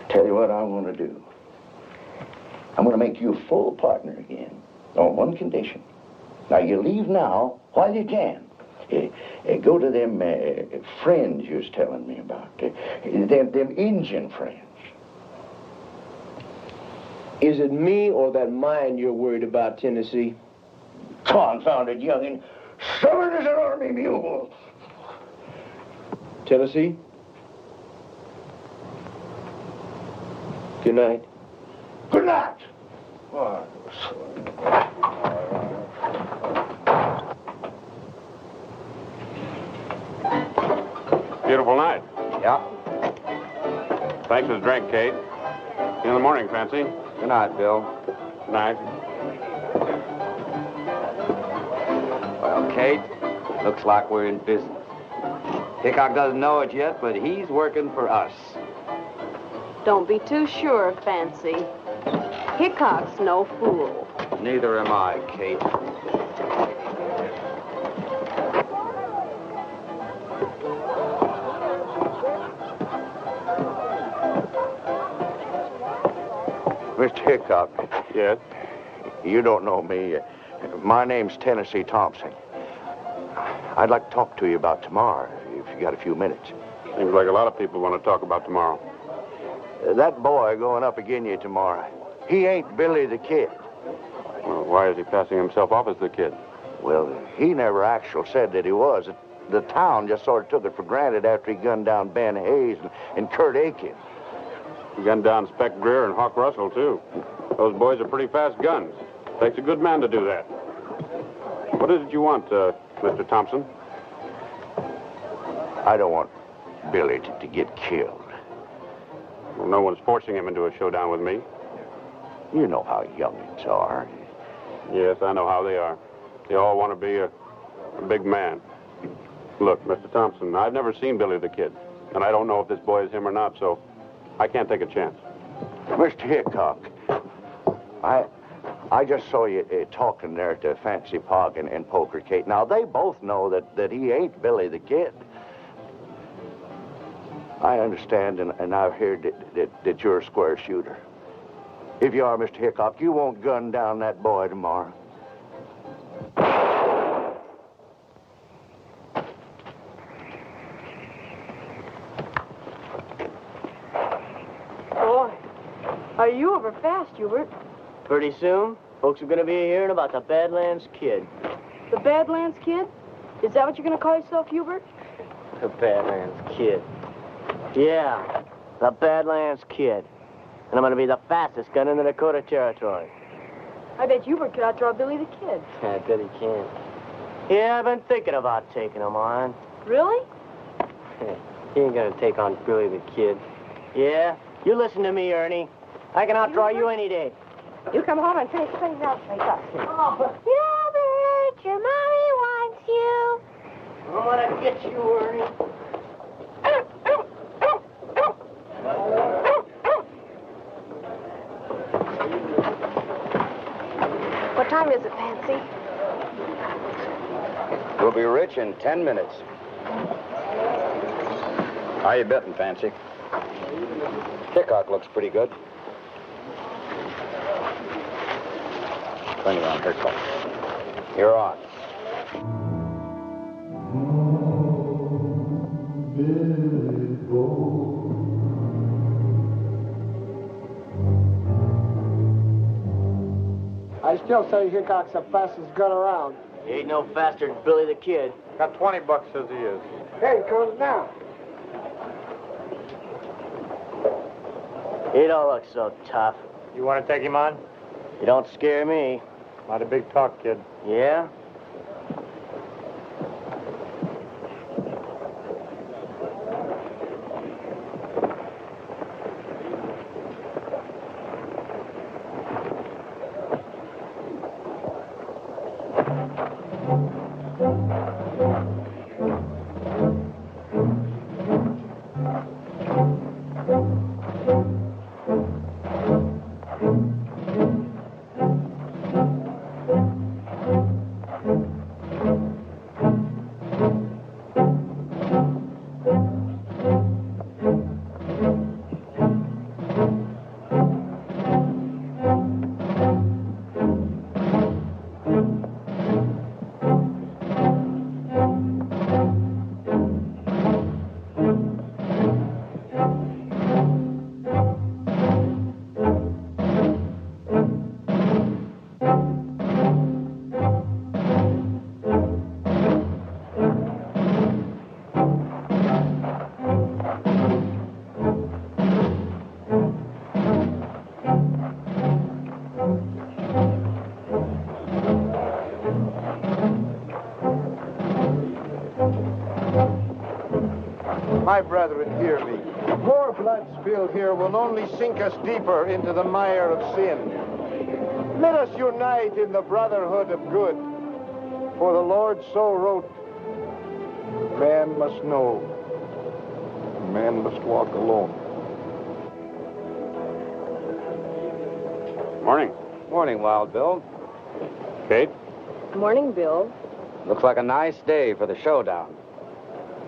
tell you what I'm going to do. I'm going to make you a full partner again, on one condition. Now, you leave now while you can. Go to them friends you was telling me about. Them Indian friends. Is it me or that mine you're worried about, Tennessee? Confounded youngin'. Stubborn as an army mule. Tennessee? Good night. Good night. Beautiful night. Yeah. Thanks for the drink, Kate. See you in the morning, Fancy. Good night, Bill. Good night. Well, Kate, looks like we're in business. Hickok doesn't know it yet, but he's working for us. Don't be too sure, Fancy. Hickok's no fool. Neither am I, Kate. Mr. Hickok. Yes? You don't know me. My name's Tennessee Thompson. I'd like to talk to you about tomorrow, if you got a few minutes. Seems like a lot of people want to talk about tomorrow. That boy going up again you tomorrow, he ain't Billy the Kid. Well, why is he passing himself off as the kid? Well, he never actually said that he was. The town just sort of took it for granted after he gunned down Ben Hayes and Kurt Aiken. He gunned down Spec Greer and Hawk Russell, too. Those boys are pretty fast guns. Takes a good man to do that. What is it you want, Mr. Thompson? I don't want Billy to get killed. Well, no one's forcing him into a showdown with me. You know how youngins are. Yes, I know how they are. They all want to be a big man. Look, Mr. Thompson, I've never seen Billy the Kid, and I don't know if this boy is him or not, so I can't take a chance. Mr. Hickok, I just saw you talking there to Fancy Pog and Poker Kate. Now, they both know that he ain't Billy the Kid. I understand, and I've heard that you're a square shooter. If you are, Mr. Hickok, you won't gun down that boy tomorrow. Boy, are you over fast, Hubert? Pretty soon, folks are going to be hearing about the Badlands Kid. The Badlands Kid? Is that what you're going to call yourself, Hubert? The Badlands Kid. Yeah, the Badlands Kid. And I'm going to be the fastest gun in the Dakota Territory. I bet Hubert could outdraw Billy the Kid. I bet he can. Yeah, I've been thinking about taking him on. Really? He ain't going to take on Billy the Kid. Yeah? You listen to me, Ernie. I can outdraw you any day. You come home and finish things out, Hickok. Hubert, your mommy wants you. I'm going to get you, Ernie. What time is it, Fancy? We'll be rich in 10 minutes. How you betting, Fancy? Hickok looks pretty good. Plenty on Hickok. You're on. I still say Hickok's the fastest gun around. He ain't no faster than Billy the Kid. Got 20 bucks as he is. Hey, he comes now. He don't look so tough. You want to take him on? You don't scare me. Not a big talk, kid. Yeah? My brethren, hear me. More blood spilled here will only sink us deeper into the mire of sin. Let us unite in the brotherhood of good. For the Lord so wrote, man must know, man must walk alone. Morning. Morning, Wild Bill. Kate? Morning, Bill. Looks like a nice day for the showdown.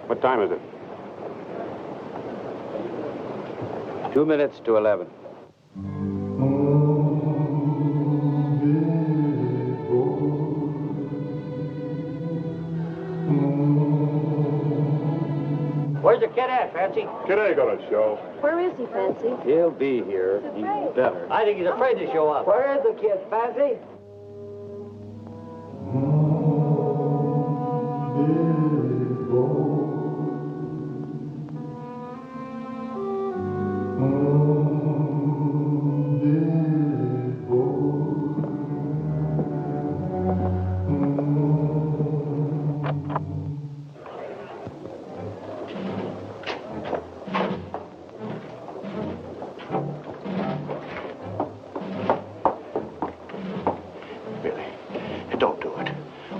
What time is it? 2 minutes to 11. Where's the kid at, Fancy? Kid ain't gonna show. Where is he, Fancy? He'll be here. He better. I think he's afraid to show up. Where is the kid, Fancy?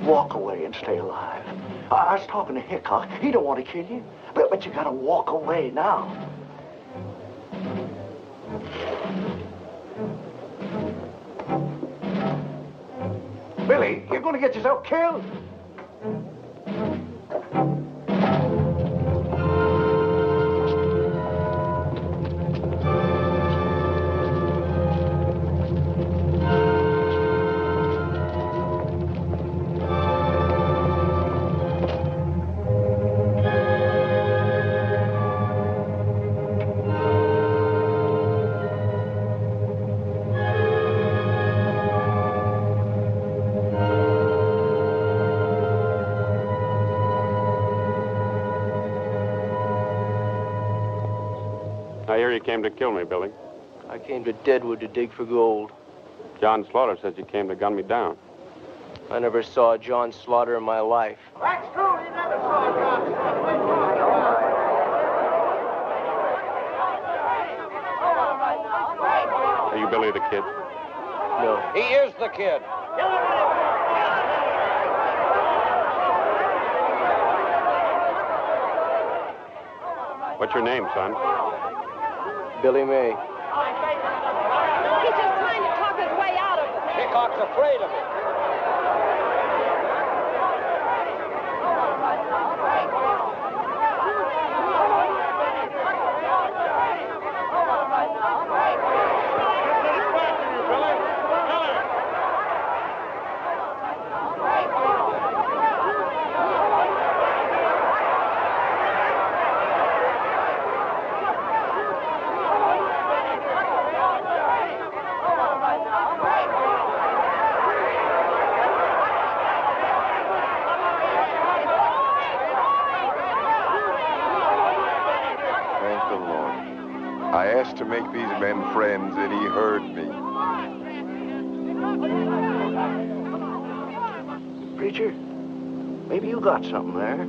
Walk away and stay alive. I was talking to Hickok. He don't want to kill you. But you gotta walk away now. Billy, you're gonna get yourself killed. I hear you came to kill me, Billy. I came to Deadwood to dig for gold. John Slaughter says you came to gun me down. I never saw John Slaughter in my life. That's true. He never saw John. Are you Billy the Kid? No. He is the kid. What's your name, son? Billy May. He's just trying to talk his way out of it. Hickok's afraid of him. Thank the Lord. I asked to make these men friends, and he heard me. Preacher, maybe you got something there.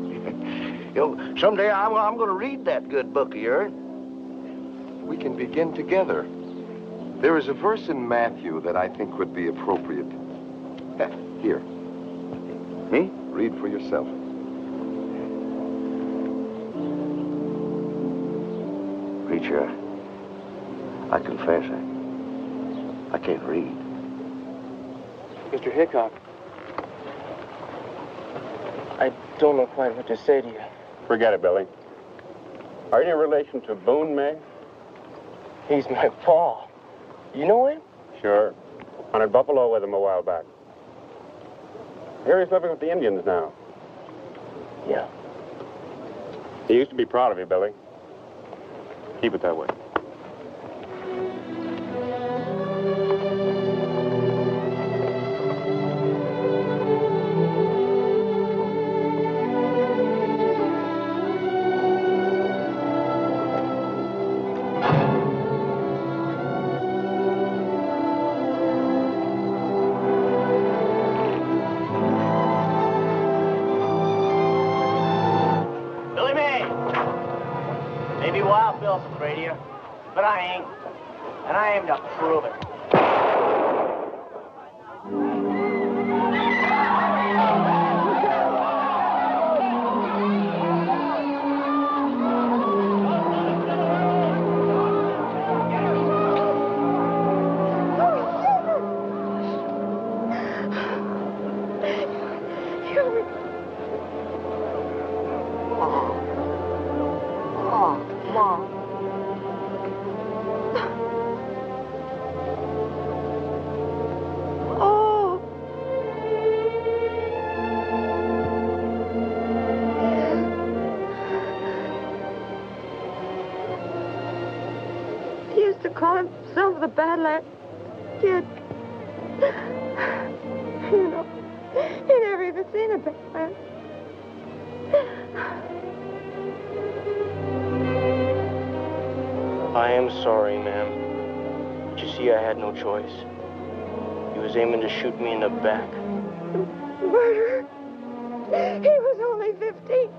Someday I'm going to read that good book of yours. We can begin together. There is a verse in Matthew that I think would be appropriate. Here. Me? Read for yourself. Preacher, I confess I can't read. Mr. Hickok, I don't know quite what to say to you. Forget it, Billy. Are you any relation to Boone May? He's my pa. You know him? Sure. Hunted buffalo with him a while back. Here he's living with the Indians now. Yeah. He used to be proud of you, Billy. Keep it that way. Billy May. Maybe Wild Bill's afraid of you, but I ain't. And I aim to prove it. He used to call himself the Badlands Kid. You know, he never even seen a Badlands. I am sorry, ma'am. But you see, I had no choice. He was aiming to shoot me in the back. Murderer. He was only 15.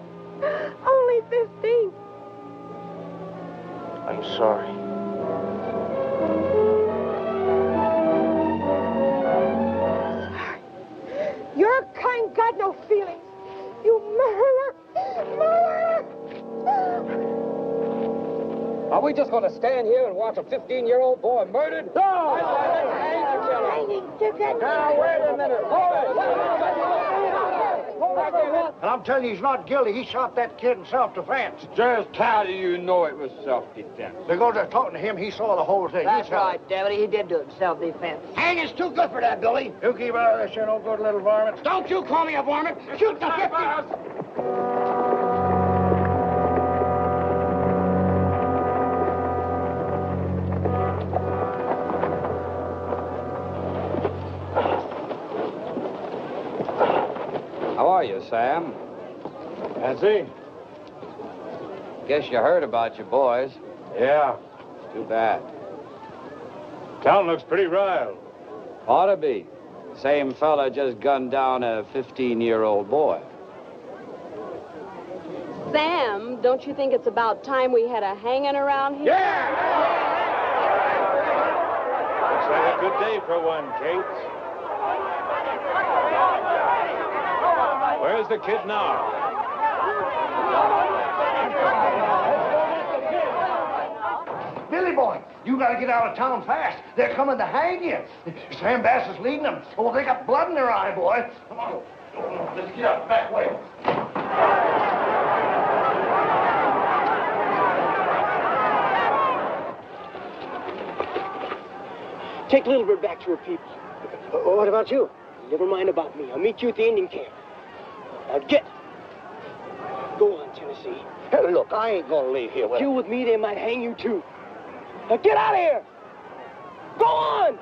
Only 15. I'm sorry. Your kind got no feelings. You murderer! Murderer! Are we just going to stand here and watch a 15-year-old boy murdered? No! Hanging to get... Now, wait a minute. Hold And I'm telling you, he's not guilty. He shot that kid in self-defense. Just how do you know it was self-defense? Because they're talking to him, he saw the whole thing. That's right, Deputy. He did do it in self-defense. Hanging's too good for that, Billy. You keep out of this, you no good little varmint. Don't you call me a varmint. Shoot the 50. How are you, Sam? That's it. Guess you heard about your boys. Yeah, Too bad. Town looks pretty riled. Ought to be. Same fella just gunned down a 15-year-old boy. Sam, don't you think it's about time we had a hanging around here? Looks like a good day for one, Kate. Where's the kid now? Billy boy, you gotta get out of town fast. They're coming to hang you. Sam Bass is leading them. Oh, they got blood in their eye, boy. Come on. Let's get out the back way. Take Little Bird back to her people. What about you? Never mind about me. I'll meet you at the Indian camp. Now get. Go on, Tennessee. Hey, look, I ain't gonna leave here with You with me, they might hang you too. Now get out of here! Go on!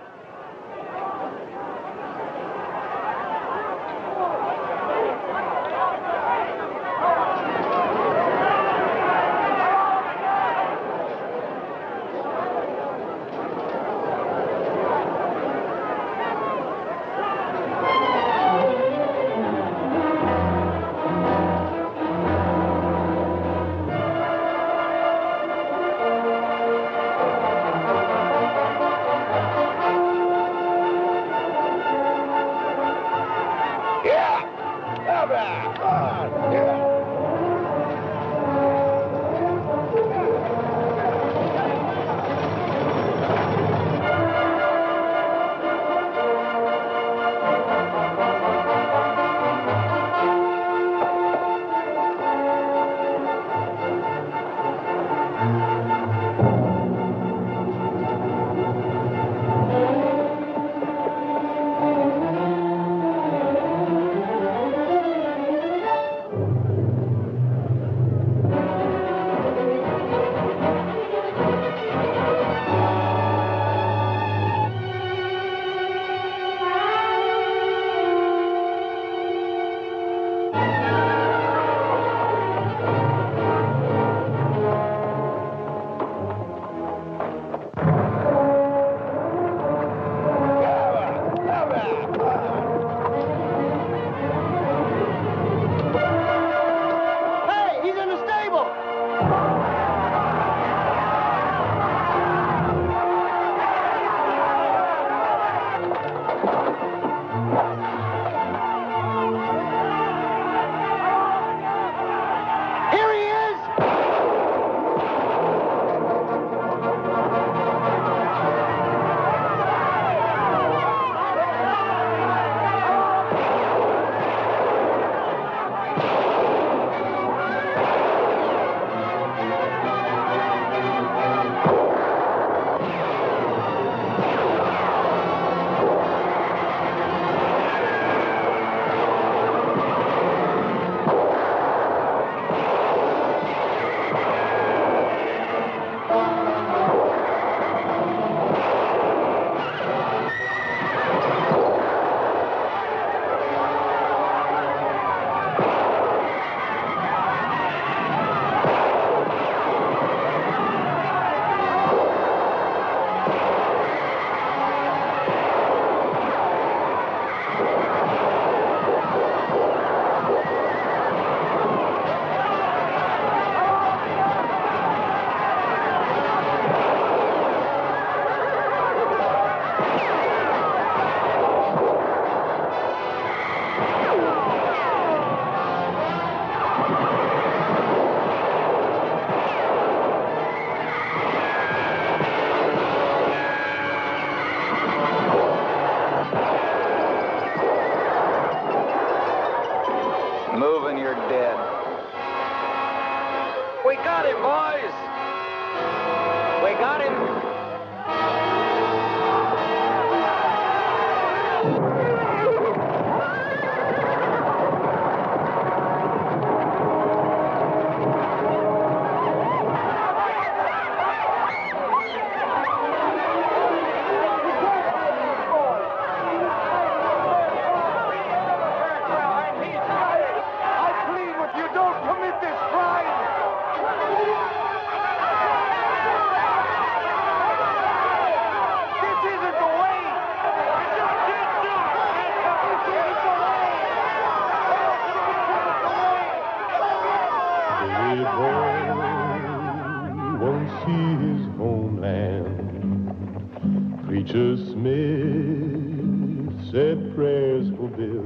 Preacher Smith said prayers for Bill,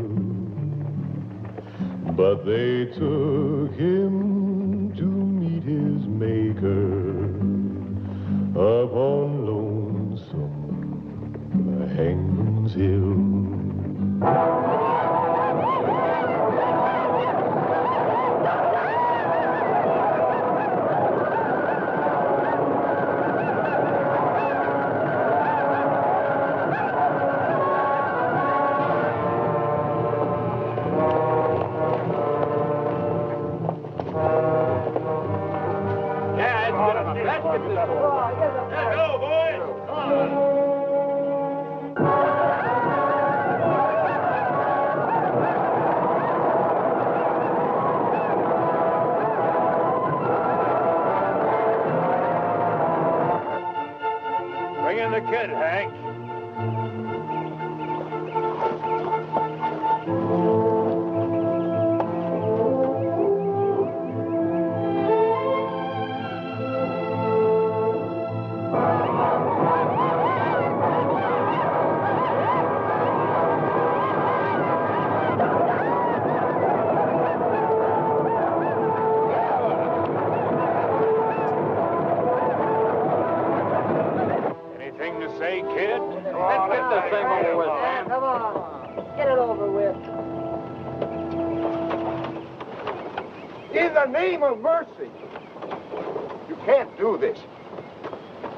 but they took him to meet his maker up on Lonesome Hangman's Hill. Bring in the kid, Hank. Anything to say, kid? Let's get this thing over with. Come on. Get it over with. In the name of mercy! You can't do this.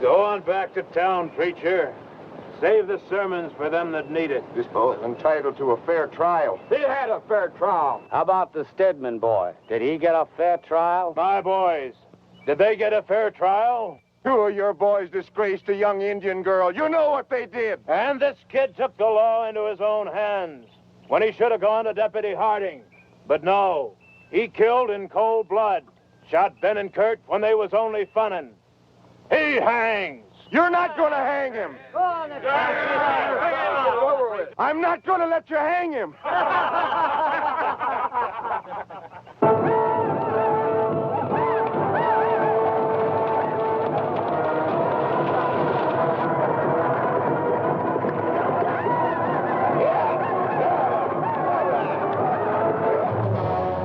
Go on back to town, preacher. Save the sermons for them that need it. This boy's entitled to a fair trial. He had a fair trial. How about the Stedman boy? Did he get a fair trial? My boys, did they get a fair trial? Two of your boys disgraced a young Indian girl. You know what they did. And this kid took the law into his own hands when he should have gone to Deputy Harding. But no, he killed in cold blood, shot Ben and Kurt when they was only funnin'. He hangs. You're not going to hang him. Go on, I'm not going to let you hang him.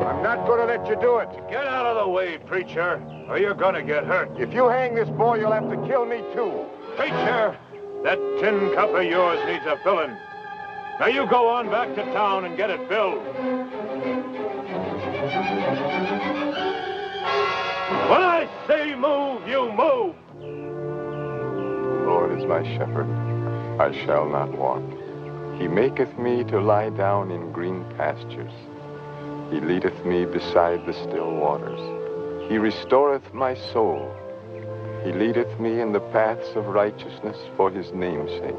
I'm not going to let you do it. Get out of the way, preacher, or you're going to get hurt. If you hang this boy, you'll have to kill me, too. Preacher, that tin cup of yours needs a filling. Now you go on back to town and get it filled. When I say move, you move. The Lord is my shepherd, I shall not want. He maketh me to lie down in green pastures. He leadeth me beside the still waters. He restoreth my soul. He leadeth me in the paths of righteousness for his name's sake.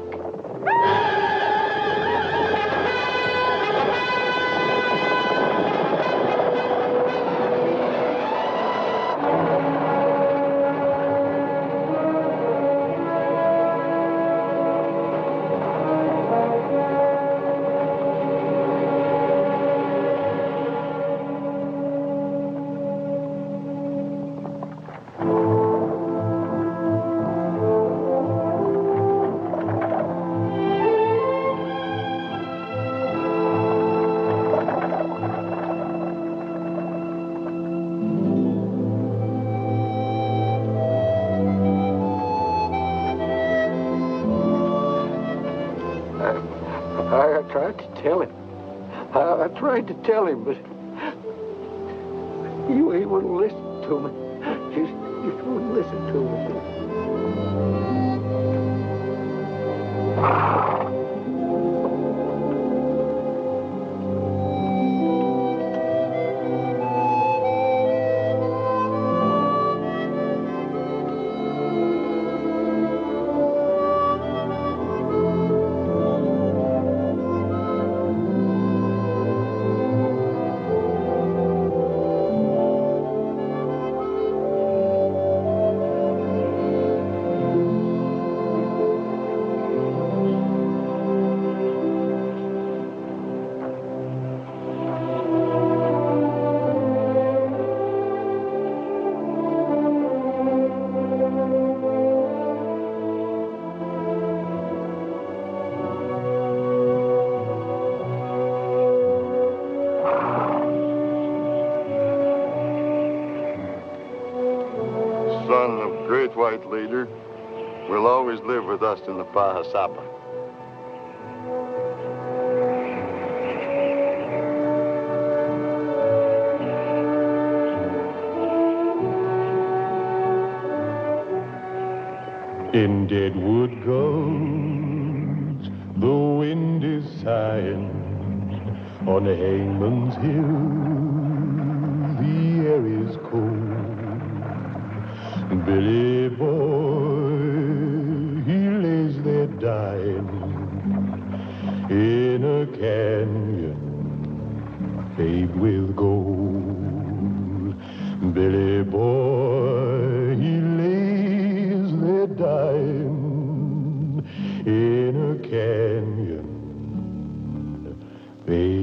I tried to tell him. I tried to tell him, but he wouldn't listen to me. He wouldn't listen to me. white leader will always live with us in the Pahasapa. In Deadwood Gulch, the wind is sighing. On Hangman's Hill, the air is cold. Billy boy, he lays there dying in a canyon paved with gold. Billy boy, he lays there dying in a canyon paved